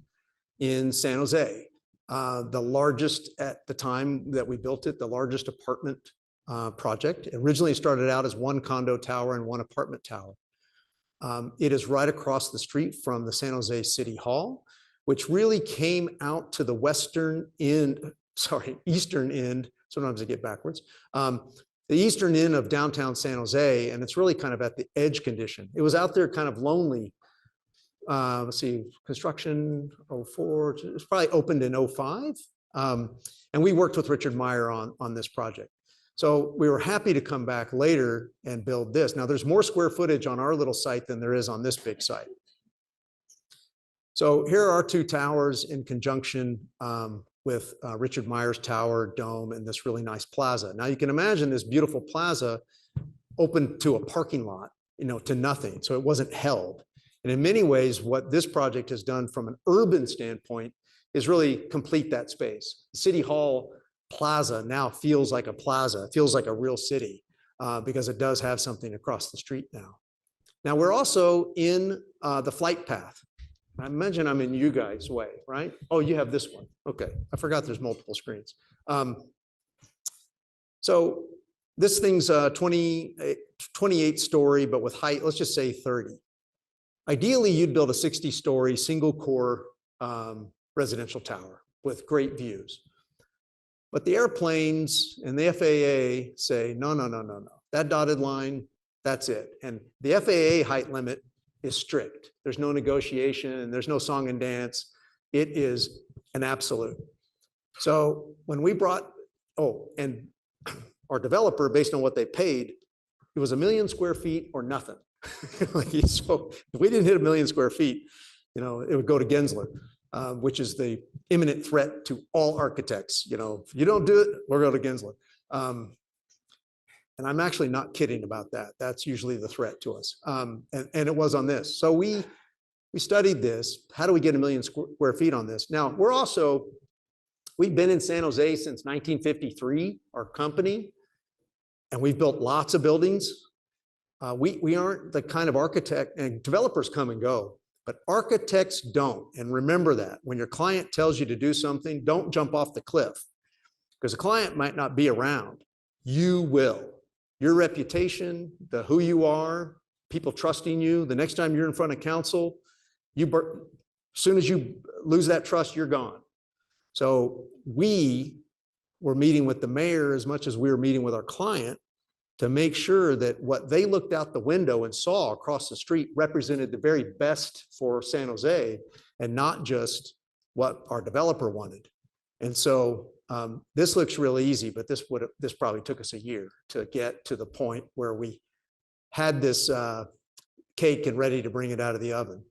in San Jose. The largest at the time that we built it, the largest apartment project. It originally started out as 1 condo tower and 1 apartment tower. It is right across the street from the San Jose City Hall, which really came out to the eastern end. Sometimes I get backwards. The eastern end of downtown San Jose, and it's really kind of at the edge condition. It was out there kind of lonely. Let's see, construction 04, it was probably opened in 05. And we worked with Richard Meyer on this project. So we were happy to come back later and build this. Now there's more square footage on our little site than there is on this big site. So here are our 2 towers in conjunction with Richard Meyer's tower, dome, and this really nice plaza. Now you can imagine this beautiful plaza open to a parking lot, to nothing. So it wasn't held. And in many ways, what this project has done from an urban standpoint is really complete that space. The City Hall Plaza now feels like a plaza, it feels like a real city because it does have something across the street now. Now we're also in the flight path. I imagine I'm in you guys' way, right? Oh, you have this one. Okay, I forgot there's multiple screens. So this thing's 28 story, but with height, let's just say 30. Ideally, you'd build a 60-story single core residential tower with great views. But the airplanes and the FAA say, no. That dotted line, that's it. And the FAA height limit is strict. There's no negotiation, there's no song and dance. It is an absolute. So when we brought, and our developer, based on what they paid, it was 1 million square feet or nothing. So if we didn't hit 1 million square feet, it would go to Gensler, which is the imminent threat to all architects. If you don't do it, we'll go to Gensler. And I'm actually not kidding about that. That's usually the threat to us. And it was on this. So we studied this. How do we get 1 million square feet on this? Now, we've been in San Jose since 1953, our company, and we've built lots of buildings. We aren't the kind of architect, and developers come and go, but architects don't. And remember that when your client tells you to do something, don't jump off the cliff because the client might not be around. You will. Your reputation, who you are, people trusting you, the next time you're in front of council, as soon as you lose that trust, you're gone. So we were meeting with the mayor as much as we were meeting with our client to make sure that what they looked out the window and saw across the street represented the very best for San Jose and not just what our developer wanted. And so this looks really easy, but this probably took us a year to get to the point where we had this cake and ready to bring it out of the oven.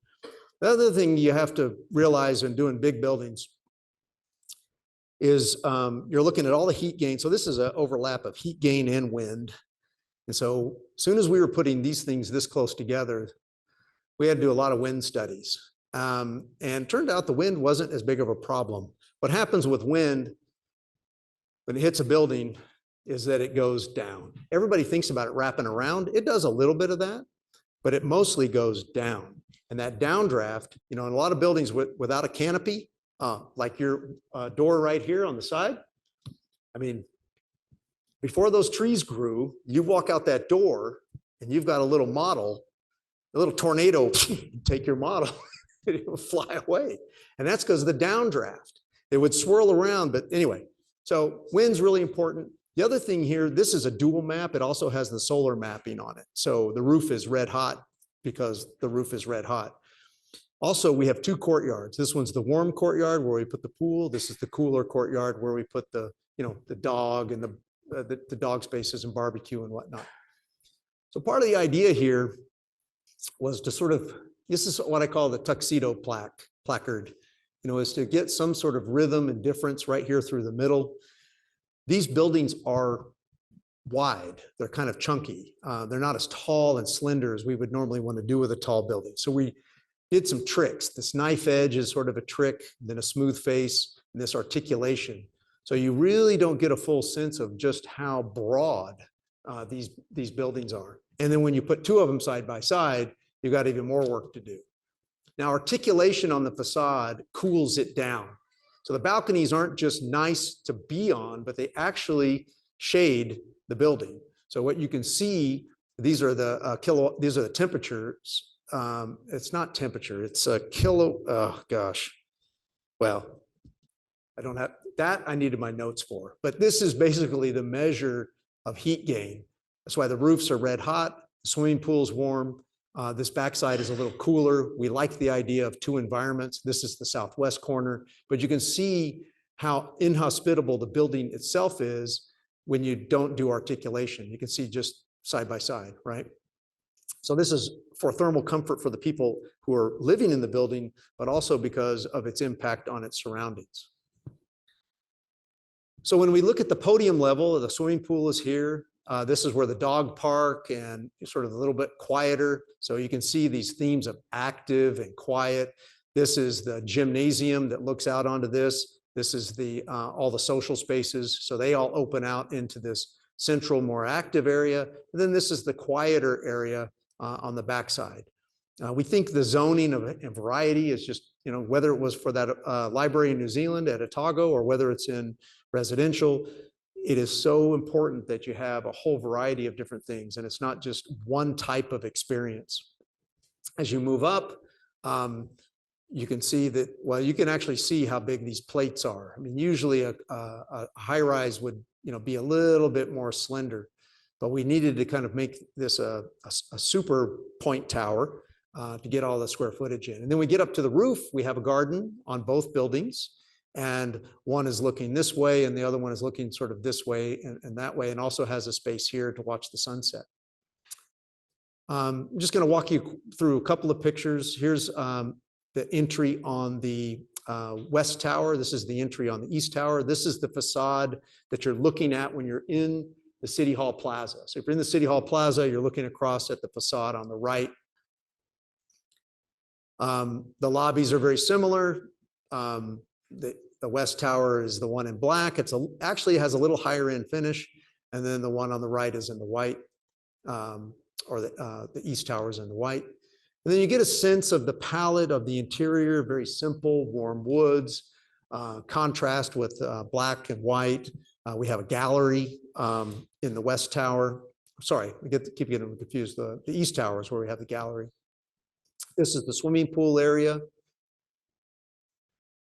The other thing you have to realize in doing big buildings is you're looking at all the heat gain. So this is an overlap of heat gain and wind. And so as soon as we were putting these things this close together, we had to do a lot of wind studies. And it turned out the wind wasn't as big of a problem. What happens with wind when it hits a building is that it goes down. Everybody thinks about it wrapping around. It does a little bit of that, but it mostly goes down. And that downdraft, in a lot of buildings without a canopy, like your door right here on the side, I mean, before those trees grew, you walk out that door and you've got a little model, a little tornado, take your model, it will fly away. And that's because of the downdraft. It would swirl around, but anyway, so wind's really important. The other thing here, this is a dual map. It also has the solar mapping on it. So the roof is red hot because the roof is red hot. Also, we have two courtyards. This one's the warm courtyard where we put the pool. This is the cooler courtyard where we put the, the dog and the dog spaces and barbecue and whatnot. So part of the idea here was to sort of, this is what I call the tuxedo placard, is to get some sort of rhythm and difference right here through the middle. These buildings are wide. They're kind of chunky. They're not as tall and slender as we would normally want to do with a tall building. So we did some tricks. This knife edge is sort of a trick, then a smooth face, and this articulation. So you really don't get a full sense of just how broad these buildings are. And then when you put two of them side by side, you've got even more work to do. Now, articulation on the facade cools it down. So the balconies aren't just nice to be on, but they actually shade the building. So what you can see, these are the these are the temperatures. It's not temperature, it's a kilo. Oh gosh. Well, I don't have that. I needed my notes for, but this is basically the measure of heat gain. That's why the roofs are red hot, the swimming pool's warm. This backside is a little cooler. We like the idea of two environments. This is the southwest corner, but you can see how inhospitable the building itself is when you don't do articulation. You can see just side by side, right? So this is for thermal comfort for the people who are living in the building, but also because of its impact on its surroundings. So when we look at the podium level, the swimming pool is here. This is where the dog park and sort of a little bit quieter. So you can see these themes of active and quiet. This is the gymnasium that looks out onto this. This is the all the social spaces. So they all open out into this central, more active area. And then this is the quieter area on the backside. We think the zoning of variety is just, whether it was for that library in New Zealand at Otago or whether it's in residential, it is so important that you have a whole variety of different things. And it's not just one type of experience. As you move up, you can see that, well, you can actually see how big these plates are. I mean, usually a high rise would, be a little bit more slender, but we needed to kind of make this a super point tower to get all the square footage in. And then we get up to the roof, we have a garden on both buildings, and one is looking this way and the other one is looking sort of this way and that way, and also has a space here to watch the sunset. I'm just going to walk you through a couple of pictures. Here's the entry on the west tower. This is the entry on the east tower. This is the facade that you're looking at when you're in the City Hall Plaza. So if you're in the City Hall Plaza, you're looking across at the facade on the right. The lobbies are very similar. The west tower is the one in black. Actually has a little higher end finish. And then the one on the right is in the white, or the east tower is in the white. And then you get a sense of the palette of the interior, very simple, warm woods, contrast with black and white. We have a gallery in the west tower. Sorry, I keep getting them confused. The east tower is where we have the gallery. This is the swimming pool area.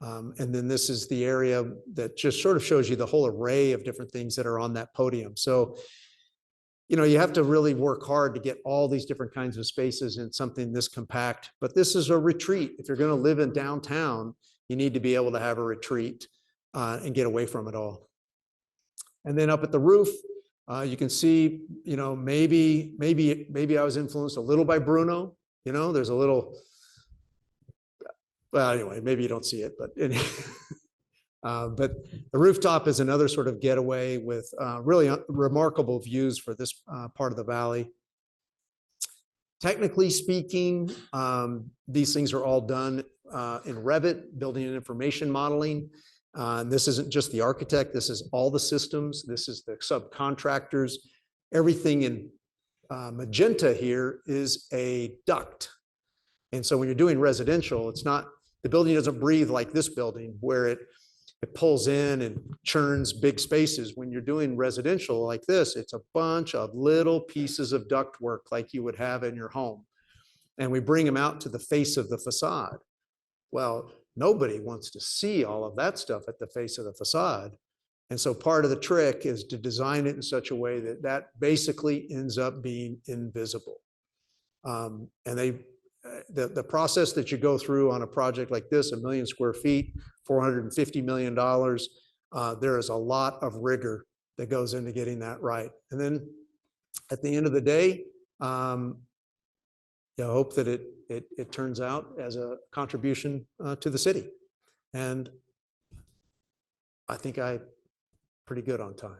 And then this is the area that just sort of shows you the whole array of different things that are on that podium. So, you have to really work hard to get all these different kinds of spaces in something this compact, but this is a retreat. If you're going to live in downtown, you need to be able to have a retreat and get away from it all. And then up at the roof, you can see, maybe I was influenced a little by Bruno. There's a little, well, anyway, maybe you don't see it, but but the rooftop is another sort of getaway with really remarkable views for this part of the valley. Technically speaking, these things are all done in Revit, building and information modeling. And this isn't just the architect, this is all the systems, this is the subcontractors. Everything in magenta here is a duct. And so when you're doing residential, it's not, the building doesn't breathe like this building where it pulls in and churns big spaces. When you're doing residential like this, it's a bunch of little pieces of ductwork like you would have in your home. And we bring them out to the face of the facade. Well, nobody wants to see all of that stuff at the face of the facade. And so part of the trick is to design it in such a way that that basically ends up being invisible. And the process that you go through on a project like this, 1 million square feet, $450 million, there is a lot of rigor that goes into getting that right. And then at the end of the day, you hope that it turns out as a contribution to the city. And I think I'm pretty good on time.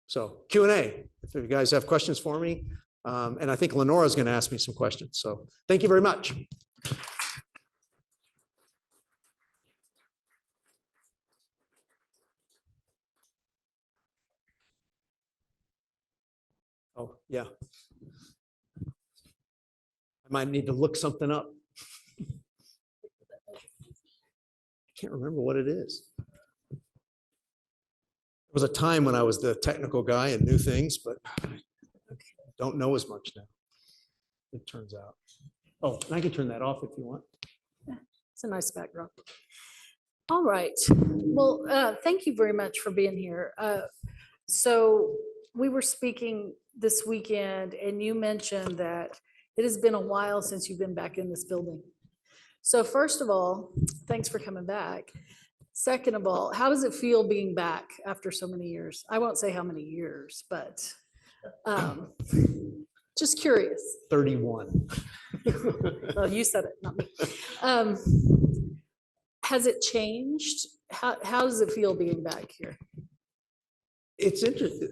So Q&A, if you guys have questions for me. And I think Lenora is going to ask me some questions. So thank you very much. Oh, yeah. I might need to look something up. I can't remember what it is. There was a time when I was the technical guy and knew things, but I don't know as much now, it turns out. Oh, and I can turn that off if you want. It's a nice backdrop. All right. Well, thank you very much for being here. So we were speaking this weekend and you mentioned that it has been a while since you've been back in this building. So first of all, thanks for coming back. Second of all, how does it feel being back after so many years? I won't say how many years, but just curious. 31. Well, you said it, not me. Has it changed? How does it feel being back here? It's interesting.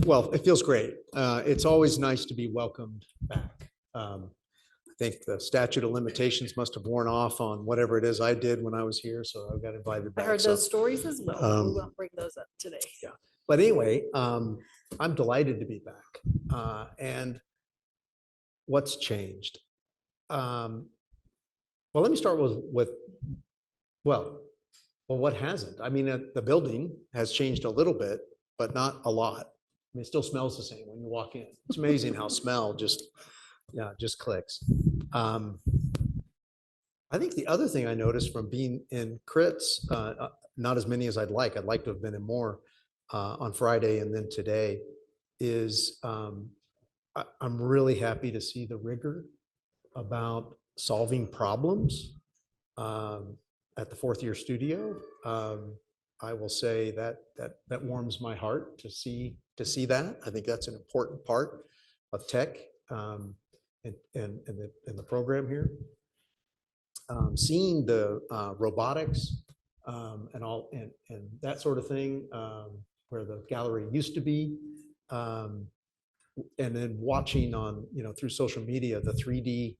Well, it feels great. It's always nice to be welcomed back. I think the statute of limitations must have worn off on whatever it is I did when I was here, so I got invited I back. heard So, those stories as well. We won't bring those up today. yeah. But anyway, I'm delighted to be back. And what's changed? Well, let me start with what hasn't? I mean, the building has changed a little bit, but not a lot. I mean, it still smells the same when you walk in. It's amazing how smell just clicks. I think the other thing I noticed from being in crits, not as many as I'd like to have been in more on Friday and then today, is I'm really happy to see the rigor about solving problems at the fourth year studio. I will say that warms my heart to see that. I think that's an important part of tech in the program here. Seeing the robotics and all and that sort of thing, where the gallery used to be, and then watching on through social media the 3D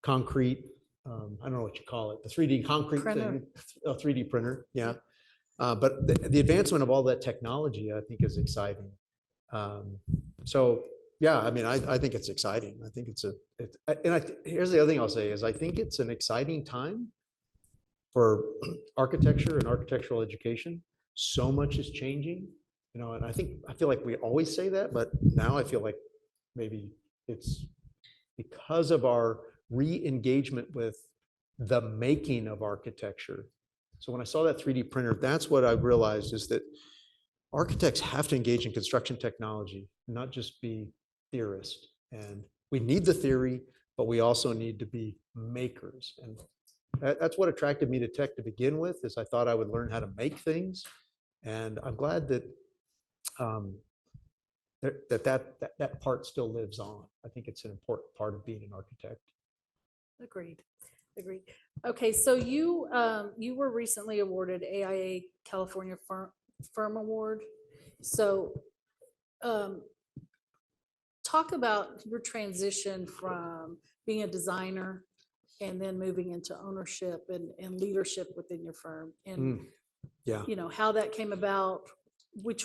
concrete. I don't know what you call it, the 3D concrete Printer. thing, a 3D printer. Yeah. But the advancement of all that technology, I think, is exciting. So yeah, I mean, I think it's exciting. I think here's the other thing I'll say is I think it's an exciting time for architecture and architectural education. So much is changing, and I feel like we always say that, but now I feel like maybe it's because of our re-engagement with the making of architecture. So when I saw that 3D printer, that's what I realized, is that architects have to engage in construction technology, not just be theorists. And we need the theory, but we also need to be makers. And that's what attracted me to tech to begin with, is I thought I would learn how to make things. And I'm glad that that part still lives on. I think it's an important part of being an architect. Agreed. Okay, so you were recently awarded AIA California Firm Award. So talk about your transition from being a designer and then moving into ownership and leadership within your firm, and Yeah. how that came about. What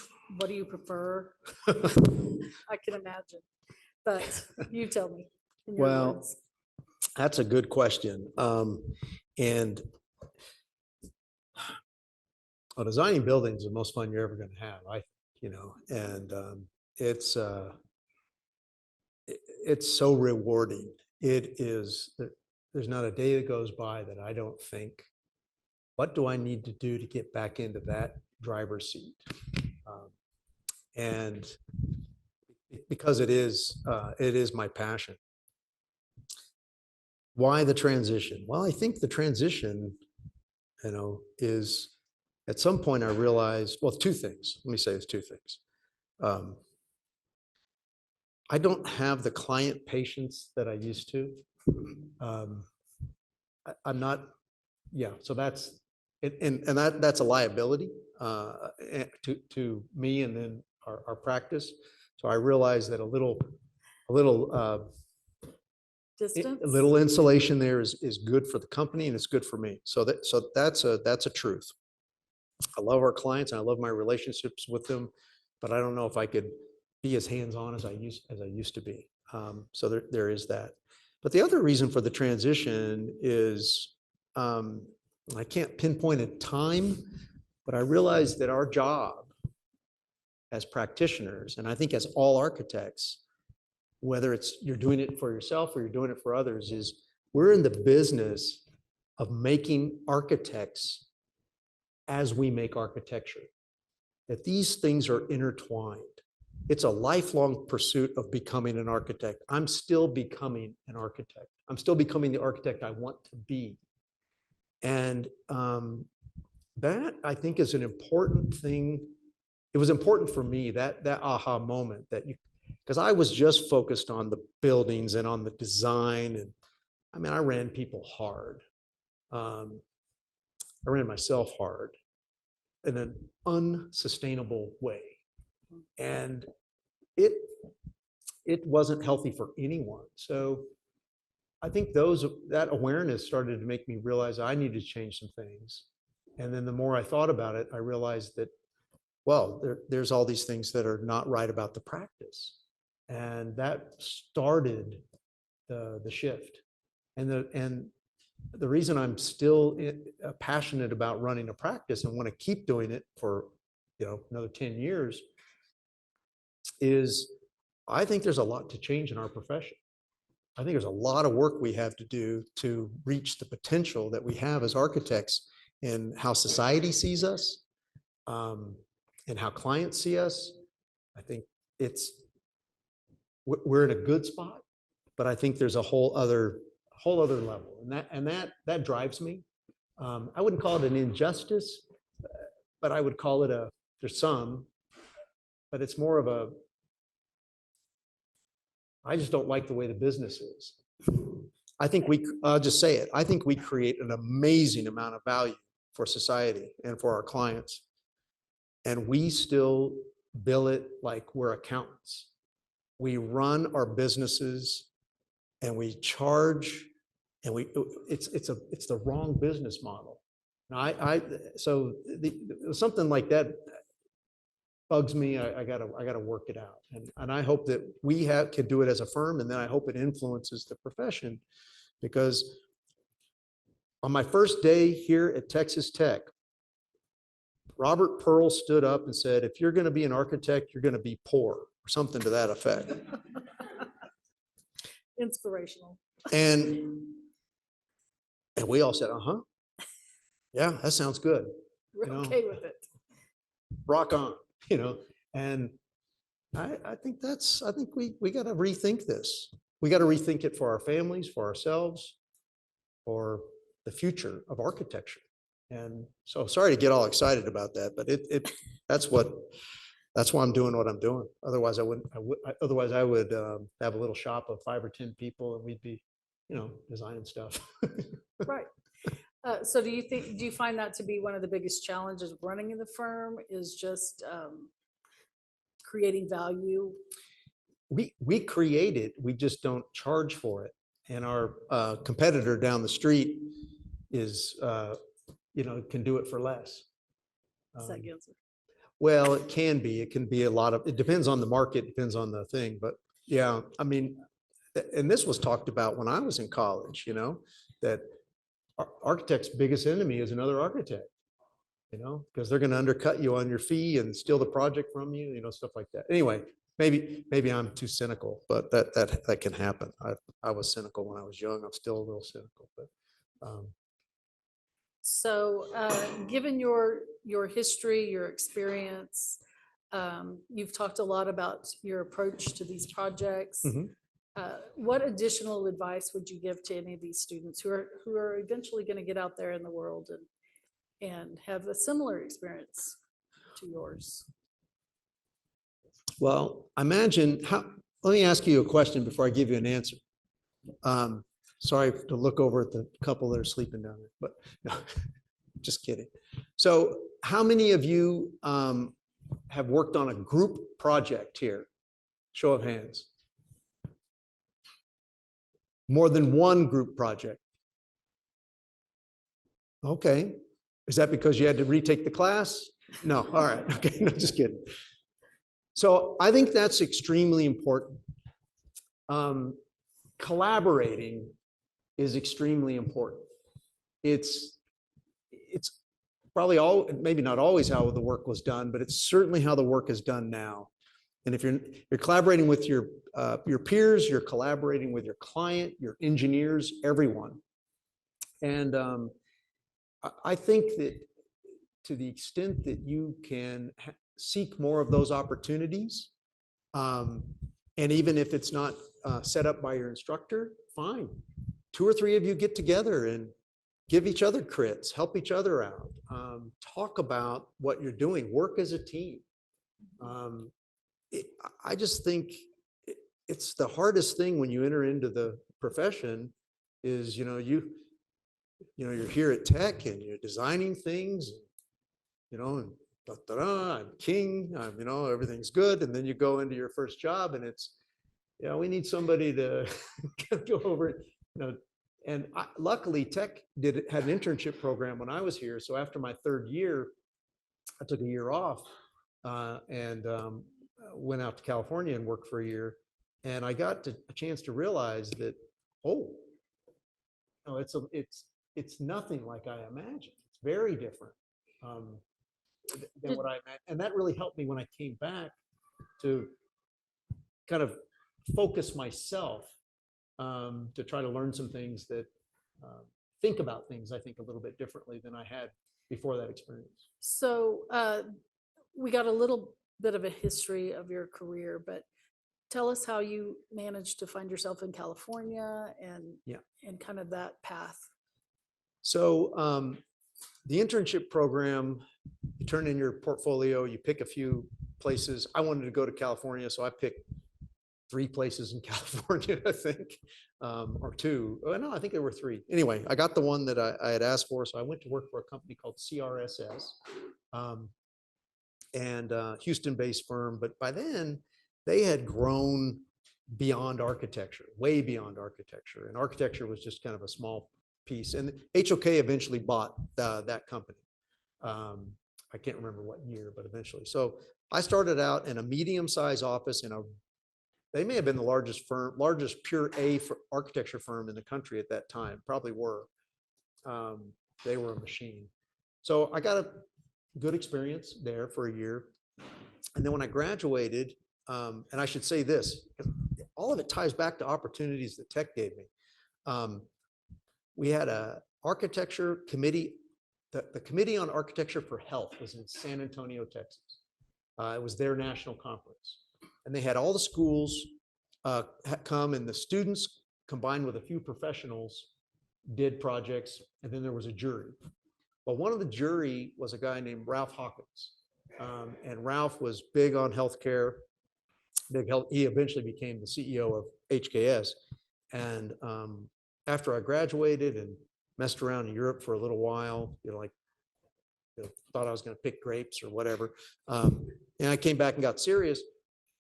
do you prefer? I can imagine, but you tell me. In your Well, words. That's a good question. And designing buildings is the most fun you're ever going to have. It's so rewarding. It is. There's not a day that goes by that I don't think, what do I need to do to get back into that driver's seat? And because it is my passion. Why the transition? Well, I think the transition, is at some point I realized, well, two things. Let me say it's two things. I don't have the client patience that I used to. I'm not, yeah, so that's, and that's a liability to me and then our practice. So I realized that a little Distance? a little insulation there is good for the company and it's good for me. So that's a truth. I love our clients and I love my relationships with them, but I don't know if I could be as hands-on as I used to be. So there is that. But the other reason for the transition is I can't pinpoint a time, but I realized that our job as practitioners, and I think as all architects, whether it's you're doing it for yourself or you're doing it for others, is we're in the business of making architects as we make architecture. That these things are intertwined. It's a lifelong pursuit of becoming an architect. I'm still becoming an architect. I'm still becoming the architect I want to be. And that I think is an important thing. It was important for me, that aha moment that because I was just focused on the buildings and on the design. And I mean, I ran people hard. I ran myself hard in an unsustainable way. And it wasn't healthy for anyone. So I think that awareness started to make me realize I needed to change some things. And then the more I thought about it, I realized that, well, there's all these things that are not right about the practice. And that started the shift. And the reason I'm still passionate about running a practice and want to keep doing it for another 10 years is I think there's a lot to change in our profession. I think there's a lot of work we have to do to reach the potential that we have as architects in how society sees us, and how clients see us. I think we're in a good spot, but I think there's a whole other level, and that drives me. I wouldn't call it an injustice, but I would call it there's some, but it's more of I just don't like the way the business is. I think I'll just say it. I think we create an amazing amount of value for society and for our clients. And we still bill it like we're accountants. We run our businesses and we charge, and it's the wrong business model. Now so something like that bugs me. I gotta work it out. And I hope that we can do it as a firm, and then I hope it influences the profession, because on my first day here at Texas Tech, Robert Pearl stood up and said, if you're going to be an architect, you're going to be poor, or something to that effect. Inspirational. And we all said, uh-huh. Yeah, that sounds good. We're okay with it. Rock on, and I think we got to rethink this. We got to rethink it for our families, for ourselves, for the future of architecture. And so sorry to get all excited about that, but that's why I'm doing what I'm doing. Otherwise I would have a little shop of 5 or 10 people and we'd be, designing stuff. Right. So do you find that to be one of the biggest challenges of running in the firm, is just creating value? We create it, we just don't charge for it. And our competitor down the street is, can do it for less. Is that good? Well, it can be it depends on the market, depends on the thing. But yeah, I mean, and this was talked about when I was in college, that architect's biggest enemy is another architect, because they're going to undercut you on your fee and steal the project from you, stuff like that. Anyway, maybe I'm too cynical, but that can happen. I was cynical when I was young. I'm still a little cynical, but. So given your history, your experience, you've talked a lot about your approach to these projects. Mhm. what additional advice would you give to any of these students who are eventually going to get out there in the world and have a similar experience to yours? Well, imagine let me ask you a question before I give you an answer. Sorry to look over at the couple that are sleeping down there, but no, just kidding. So how many of you have worked on a group project here? Show of hands. More than one group project. Okay. Is that because you had to retake the class? No. All right. Okay. No, just kidding. So I think that's extremely important. Collaborating is extremely important. It's probably maybe not always how the work was done, but it's certainly how the work is done now. And if you're collaborating with your peers, you're collaborating with your client, your engineers, everyone. And I think that to the extent that you can seek more of those opportunities, and even if it's not set up by your instructor, fine. 2 or 3 of you get together and give each other crits, help each other out, talk about what you're doing, work as a team. I just think it's the hardest thing when you enter into the profession is, you're here at Tech and you're designing things, and I'm king, everything's good. And then you go into your first job and it's, we need somebody to go over it, and luckily Tech had an internship program when I was here. So after my 3rd year, I took a year off and went out to California and worked for a year. And I got a chance to realize that, it's nothing like I imagined. It's very different than what I imagined. And that really helped me when I came back to kind of focus myself to try to learn some things that think about things, I think, a little bit differently than I had before that experience. So we got a little bit of a history of your career, but tell us how you managed to find yourself in California and kind of that path. So the internship program, you turn in your portfolio, you pick a few places. I wanted to go to California, so I picked 3 places in California, I think, or 2. Oh, no, I think there were 3. Anyway, I got the one that I had asked for, so I went to work for a company called CRSS, and Houston-based firm. But by then, they had grown beyond architecture, way beyond architecture, and architecture was just kind of a small piece. And HOK eventually bought that company. I can't remember what year, but eventually. So I started out in a medium-sized office they may have been the largest pure A for architecture firm in the country at that time, probably were. They were a machine. So I got a good experience there for a year. And then when I graduated, and I should say this, all of it ties back to opportunities that Tech gave me. We had a architecture committee. The Committee on Architecture for Health was in San Antonio, Texas. It was their national conference. And they had all the schools come, and the students combined with a few professionals did projects. And then there was a jury. Well, one of the jury was a guy named Ralph Hawkins. And Ralph was big on healthcare. He eventually became the CEO of HKS. And after I graduated and messed around in Europe for a little while, thought I was going to pick grapes or whatever. And I came back and got serious.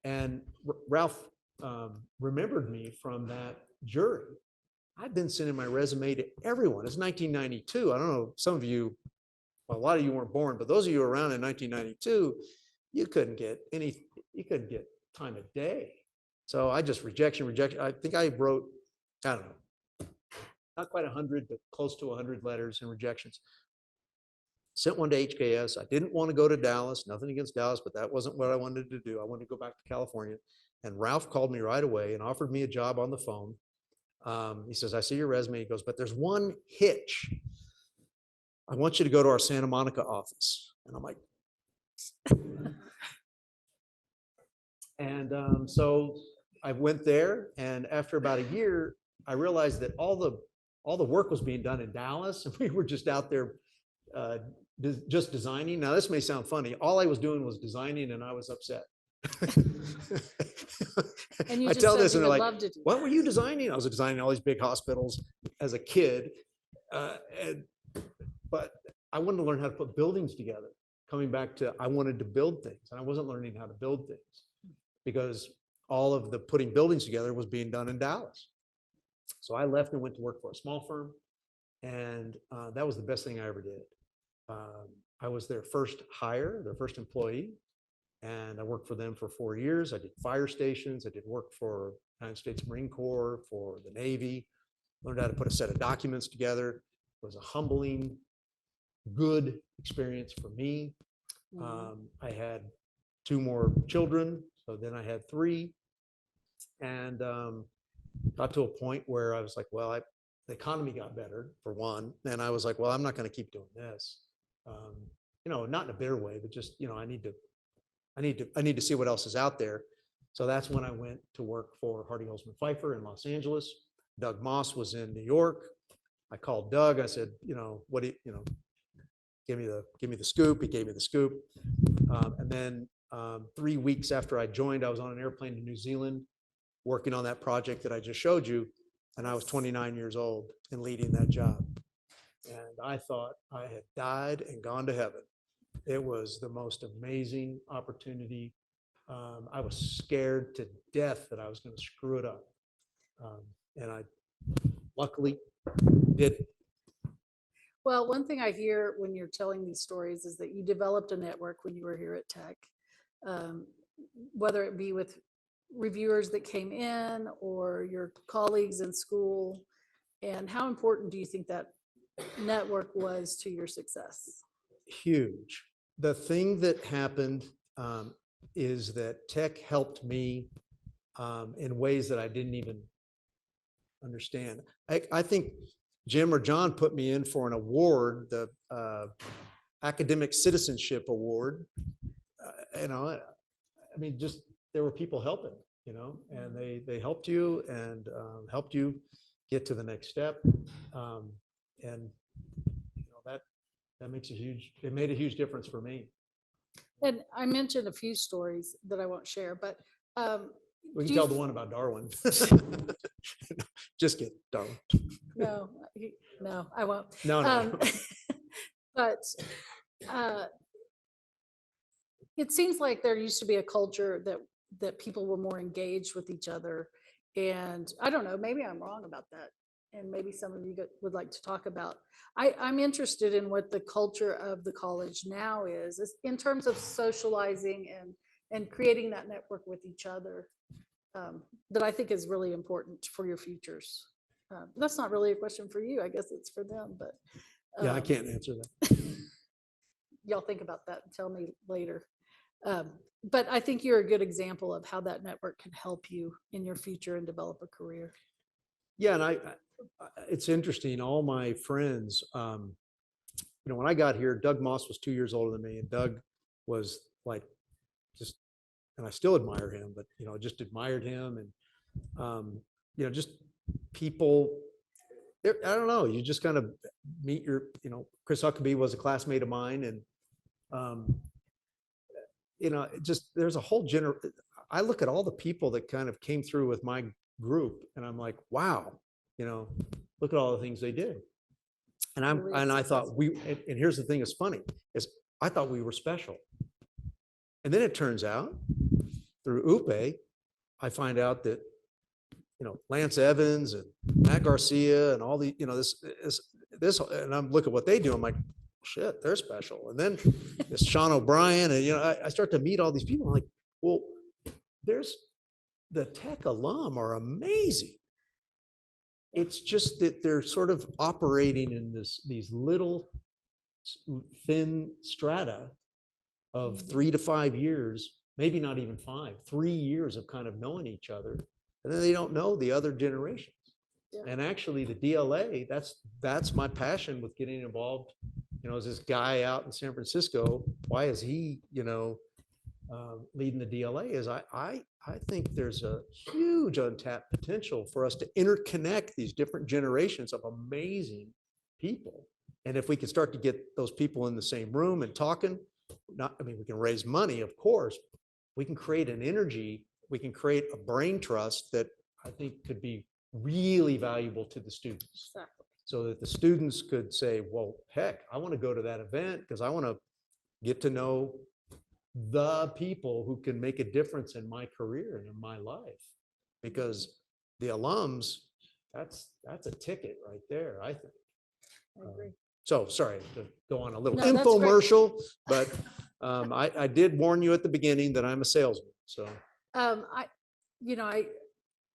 And Ralph remembered me from that jury. I've been sending my resume to everyone. It's 1992. I don't know, some of you, well, a lot of you weren't born, but those of you around in 1992, you couldn't get time of day. So I just rejection. I think I wrote, I don't know, not quite 100, but close to 100 letters and rejections. Sent one to HKS. I didn't want to go to Dallas, nothing against Dallas, but that wasn't what I wanted to do. I wanted to go back to California. And Ralph called me right away and offered me a job on the phone. He says, I see your resume. He goes, but there's one hitch. I want you to go to our Santa Monica office. And I'm like, and so I went there, and after about a year, I realized that all the work was being done in Dallas, and we were just out there just designing. Now, this may sound funny. All I was doing was designing, and I was upset. And you I just tell said this, you and they're would like, love to do "What that. were you designing?" I was designing all these big hospitals as a kid, but I wanted to learn how to put buildings together. Coming back to, I wanted to build things, and I wasn't learning how to build things because all of the putting buildings together was being done in Dallas. So I left and went to work for a small firm, and that was the best thing I ever did. I was their first hire, their first employee, and I worked for them for 4 years. I did fire stations. I did work for United States Marine Corps, for the Navy, learned how to put a set of documents together. It was a humbling, good experience for me. I had 2 more children, so then I had 3, and got to a point where I was like, well, the economy got better for one, and I was like, well, I'm not going to keep doing this, not in a bitter way, but just, I need to see what else is out there. So that's when I went to work for Hardy Holzman Pfeiffer in Los Angeles. Doug Moss was in New York. I called Doug. I said, what do you, give me the scoop. He gave me the scoop. And then 3 weeks after I joined, I was on an airplane to New Zealand working on that project that I just showed you. And I was 29 years old and leading that job. And I thought I had died and gone to heaven. It was the most amazing opportunity. I was scared to death that I was going to screw it up. And I luckily did it. Well, one thing I hear when you're telling these stories is that you developed a network when you were here at Tech, whether it be with reviewers that came in or your colleagues in school. And how important do you think that network was to your success? Huge. The thing that happened is that Tech helped me in ways that I didn't even understand. I think Jim or John put me in for an award, the Academic Citizenship Award. Just there were people helping, and they helped you and helped you get to the next step. And that makes it made a huge difference for me. And I mentioned a few stories that I won't share, but We can tell the one about Darwin. Just kidding, Darwin. No, I won't. No. But it seems like there used to be a culture that people were more engaged with each other. And I don't know, maybe I'm wrong about that. And maybe some of you would like to talk about. I'm interested in what the culture of the college now is in terms of socializing and creating that network with each other, that I think is really important for your futures. That's not really a question for you. I guess it's for them, but. Yeah, I can't answer that. Y'all think about that and tell me later. But I think you're a good example of how that network can help you in your future and develop a career. Yeah, and it's interesting. All my friends, when I got here, Doug Moss was 2 years older than me, and Doug was like, and I still admire him, but just admired him, and just people. I don't know. You just kind of meet Chris Huckabee was a classmate of mine, and there's a whole I look at all the people that kind of came through with my group, and I'm like, wow, look at all the things they did. And I thought and here's the thing that's funny is I thought we were special. And then it turns out through UPE, I find out that, Lance Evans and Matt Garcia and all the, this, and I'm looking at what they do. I'm like, shit, they're special. And then it's Sean O'Brien, and, I start to meet all these people. I'm like, well, the Tech alum are amazing. It's just that they're sort of operating in these little thin strata of 3 to 5 years, maybe not even 5, 3 years of kind of knowing each other. And then they don't know the other generations. Yeah. And actually the DLA, that's my passion with getting involved. As this guy out in San Francisco, why is he, leading the DLA is I think there's a huge untapped potential for us to interconnect these different generations of amazing people. And if we can start to get those people in the same room and talking, I mean, we can raise money, of course. We can create an energy, we can create a brain trust that I think could be really valuable to the students. Exactly. So that the students could say, well, heck, I want to go to that event because I want to get to know the people who can make a difference in my career and in my life. Because the alums, that's a ticket right there, I think. I agree. So sorry to go on a little No, that's great. infomercial, but I did warn you at the beginning that I'm a salesman. So I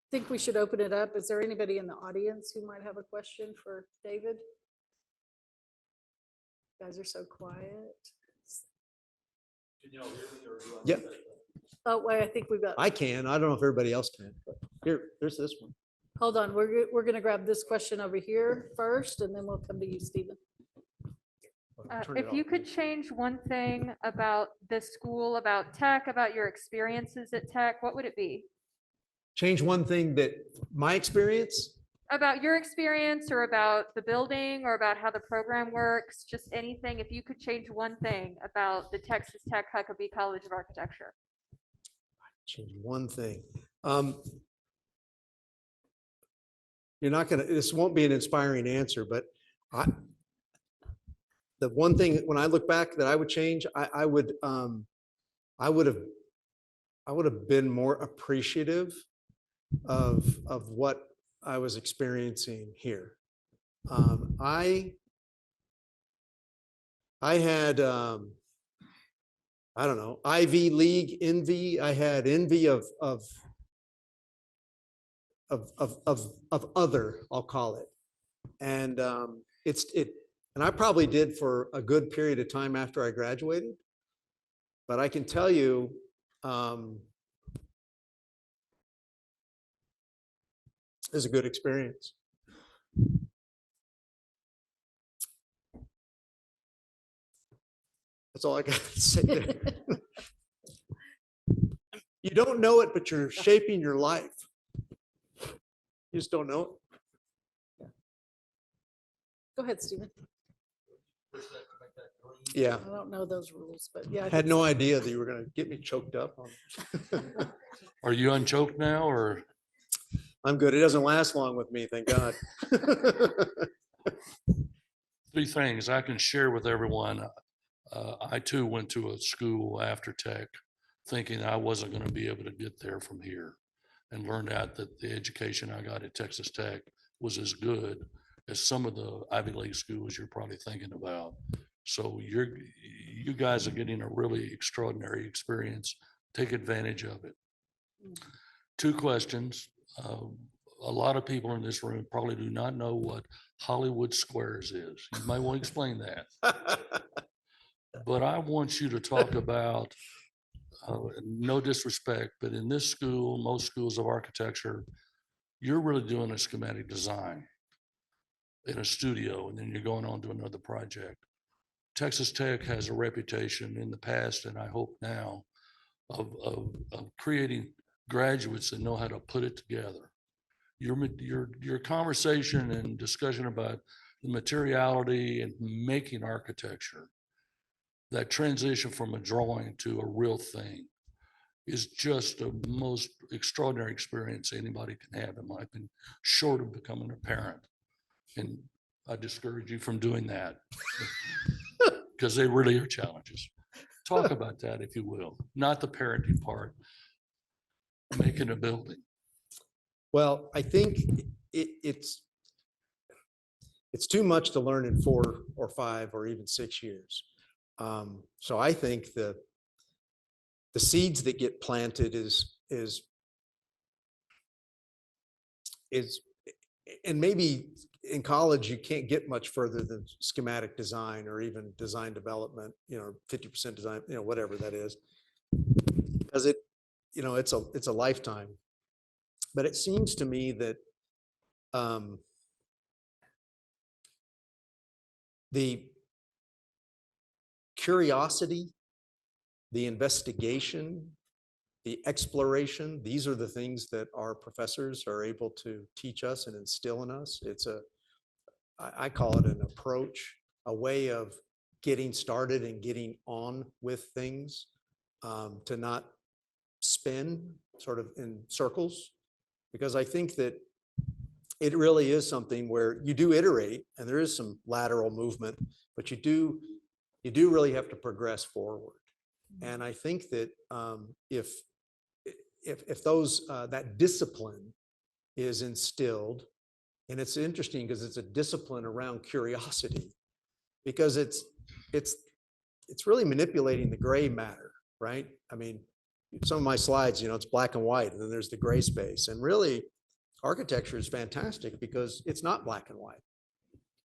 think we should open it up. Is there anybody in the audience who might have a question for David? You guys are so quiet. yeah, Oh, wait, I think we've got, I can. I don't know if everybody else can. But there's this one. hold on. We're going to grab this question over here first, and then we'll come to you, Stephen. Turn it If you off. could change one thing about this school, about tech, about your experiences at tech, what would it be? Change one thing that my experience. About your experience or about the building or about how the program works, just anything. If you could change one thing about the Texas Tech Huckabee College of Architecture. Change one thing. You're not gonna. This won't be an inspiring answer, but the one thing when I look back that I would change, I would have been more appreciative of what I was experiencing here. I had I don't know, Ivy League envy. I had envy of other, I'll call it. And and I probably did for a good period of time after I graduated. But I can tell you, it was a good experience. That's all I got to say there. You don't know it, but you're shaping your life. You just don't know it. Go ahead, Stephen. Yeah. I don't know those rules, but yeah. I Had think no so. idea that you were going to get me choked up on. Are you unchoked now, or? I'm good. It doesn't last long with me, thank God. Three things I can share with everyone. I too went to a school after tech thinking I wasn't going to be able to get there from here, and learned out that the education I got at Texas Tech was as good as some of the Ivy League schools you're probably thinking about. So you guys are getting a really extraordinary experience. Take advantage of it. Two questions. A lot of people in this room probably do not know what Hollywood Squares is. You might want to explain that. But I want you to talk about, no disrespect, but in this school, most schools of architecture, you're really doing a schematic design in a studio, and then you're going on to another project. Texas Tech has a reputation in the past, and I hope now, of creating graduates that know how to put it together. Your conversation and discussion about the materiality and making architecture, that transition from a drawing to a real thing, is just a most extraordinary experience anybody can have, in my opinion, short of becoming a parent. And I discourage you from doing that because they really are challenges. Talk about that, if you will, not the parenting part, making a building. Well, I think it's too much to learn in 4 or 5 or even 6 years. So I think the seeds that get planted is, and maybe in college, you can't get much further than schematic design or even design development, 50% design, whatever that is, because it's a lifetime. But it seems to me that the curiosity the investigation, the exploration, these are the things that our professors are able to teach us and instill in us. I call it an approach, a way of getting started and getting on with things, to not spin sort of in circles. Because I think that it really is something where you do iterate and there is some lateral movement, but you do really have to progress forward. And I think that if those that discipline is instilled, and it's interesting because it's a discipline around curiosity, because it's really manipulating the gray matter, right? I mean, some of my slides, it's black and white, and then there's the gray space. And really, architecture is fantastic because it's not black and white.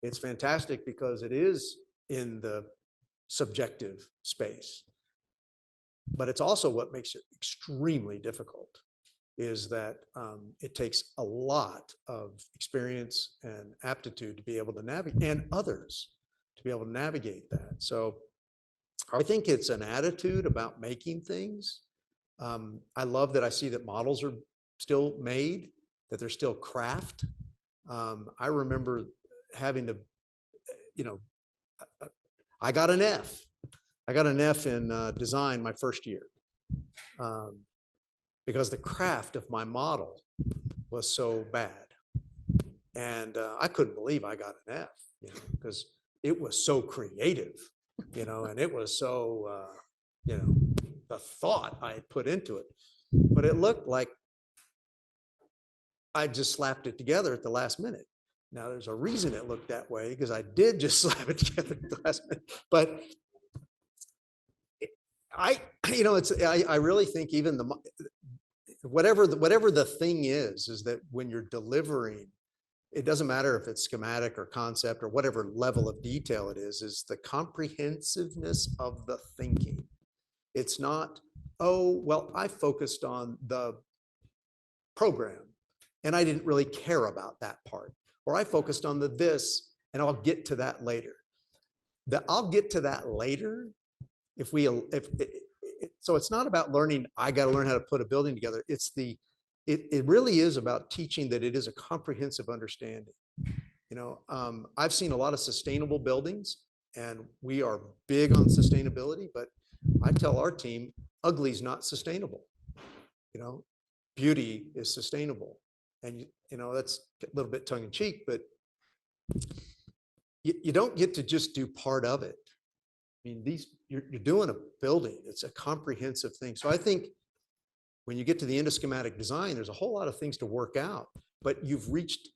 It's fantastic because it is in the subjective space. But it's also what makes it extremely difficult, is that it takes a lot of experience and aptitude to be able to navigate, and others to be able to navigate that. So I think it's an attitude about making things. I love that I see that models are still made, that they're still craft. I remember having to, I got an F. I got an F in design my first year, because the craft of my model was so bad. And I couldn't believe I got an F, because it was so creative, and it was so, the thought I had put into it. But it looked like I just slapped it together at the last minute. Now, there's a reason it looked that way, because I did just slap it together at the last minute. But I really think even whatever the thing is that when you're delivering, it doesn't matter if it's schematic or concept or whatever level of detail it is the comprehensiveness of the thinking. It's not, oh, well, I focused on the program and I didn't really care about that part, or I focused on this and I'll get to that later. I'll get to that later. So it's not about learning, I got to learn how to put a building together. It really is about teaching that it is a comprehensive understanding. I've seen a lot of sustainable buildings, and we are big on sustainability, but I tell our team, ugly is not sustainable. Beauty is sustainable. And, that's a little bit tongue in cheek, but you don't get to just do part of it. I mean, you're doing a building. It's a comprehensive thing. So I think when you get to the end of schematic design, there's a whole lot of things to work out, but you've reached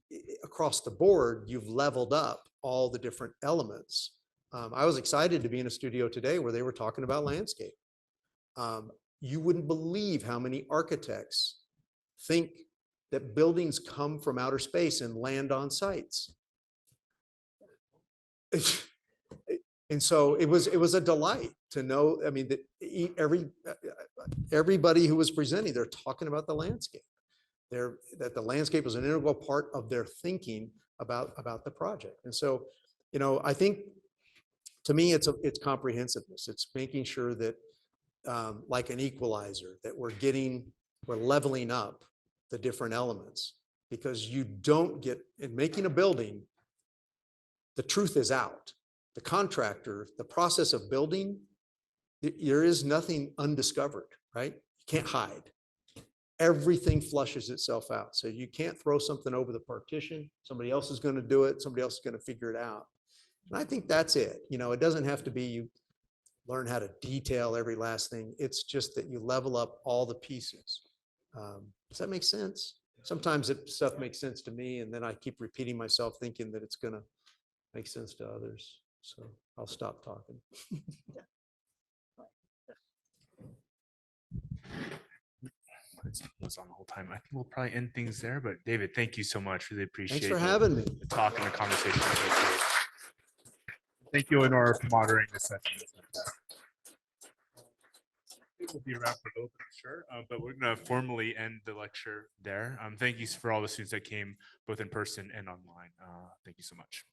across the board, you've leveled up all the different elements. I was excited to be in a studio today where they were talking about landscape. You wouldn't believe how many architects think that buildings come from outer space and land on sites. And so it was a delight to know, I mean, that everybody who was presenting, they're talking about the landscape. That the landscape was an integral part of their thinking about the project. And so, I think to me, it's comprehensiveness. It's making sure that, like an equalizer, that we're leveling up the different elements, because you don't get, in making a building, the truth is out. The contractor, the process of building, there is nothing undiscovered, right? You can't hide. Everything flushes itself out. So you can't throw something over the partition. Somebody else is going to do it. Somebody else is going to figure it out. And I think that's it. It doesn't have to be you learn how to detail every last thing. It's just that you level up all the pieces. Does that make sense? Sometimes stuff makes sense to me, and then I keep repeating myself thinking that it's going to make sense to others. So I'll stop talking. It was on the whole time. I think we'll probably end things there, but David, thank you so much. Really appreciate Thanks for having me. the talk and the conversation. Thank you, Lenora, for moderating this session. It will be around for a little bit, sure, but we're going to formally end the lecture there. Thank you for all the students that came both in person and online. Thank you so much.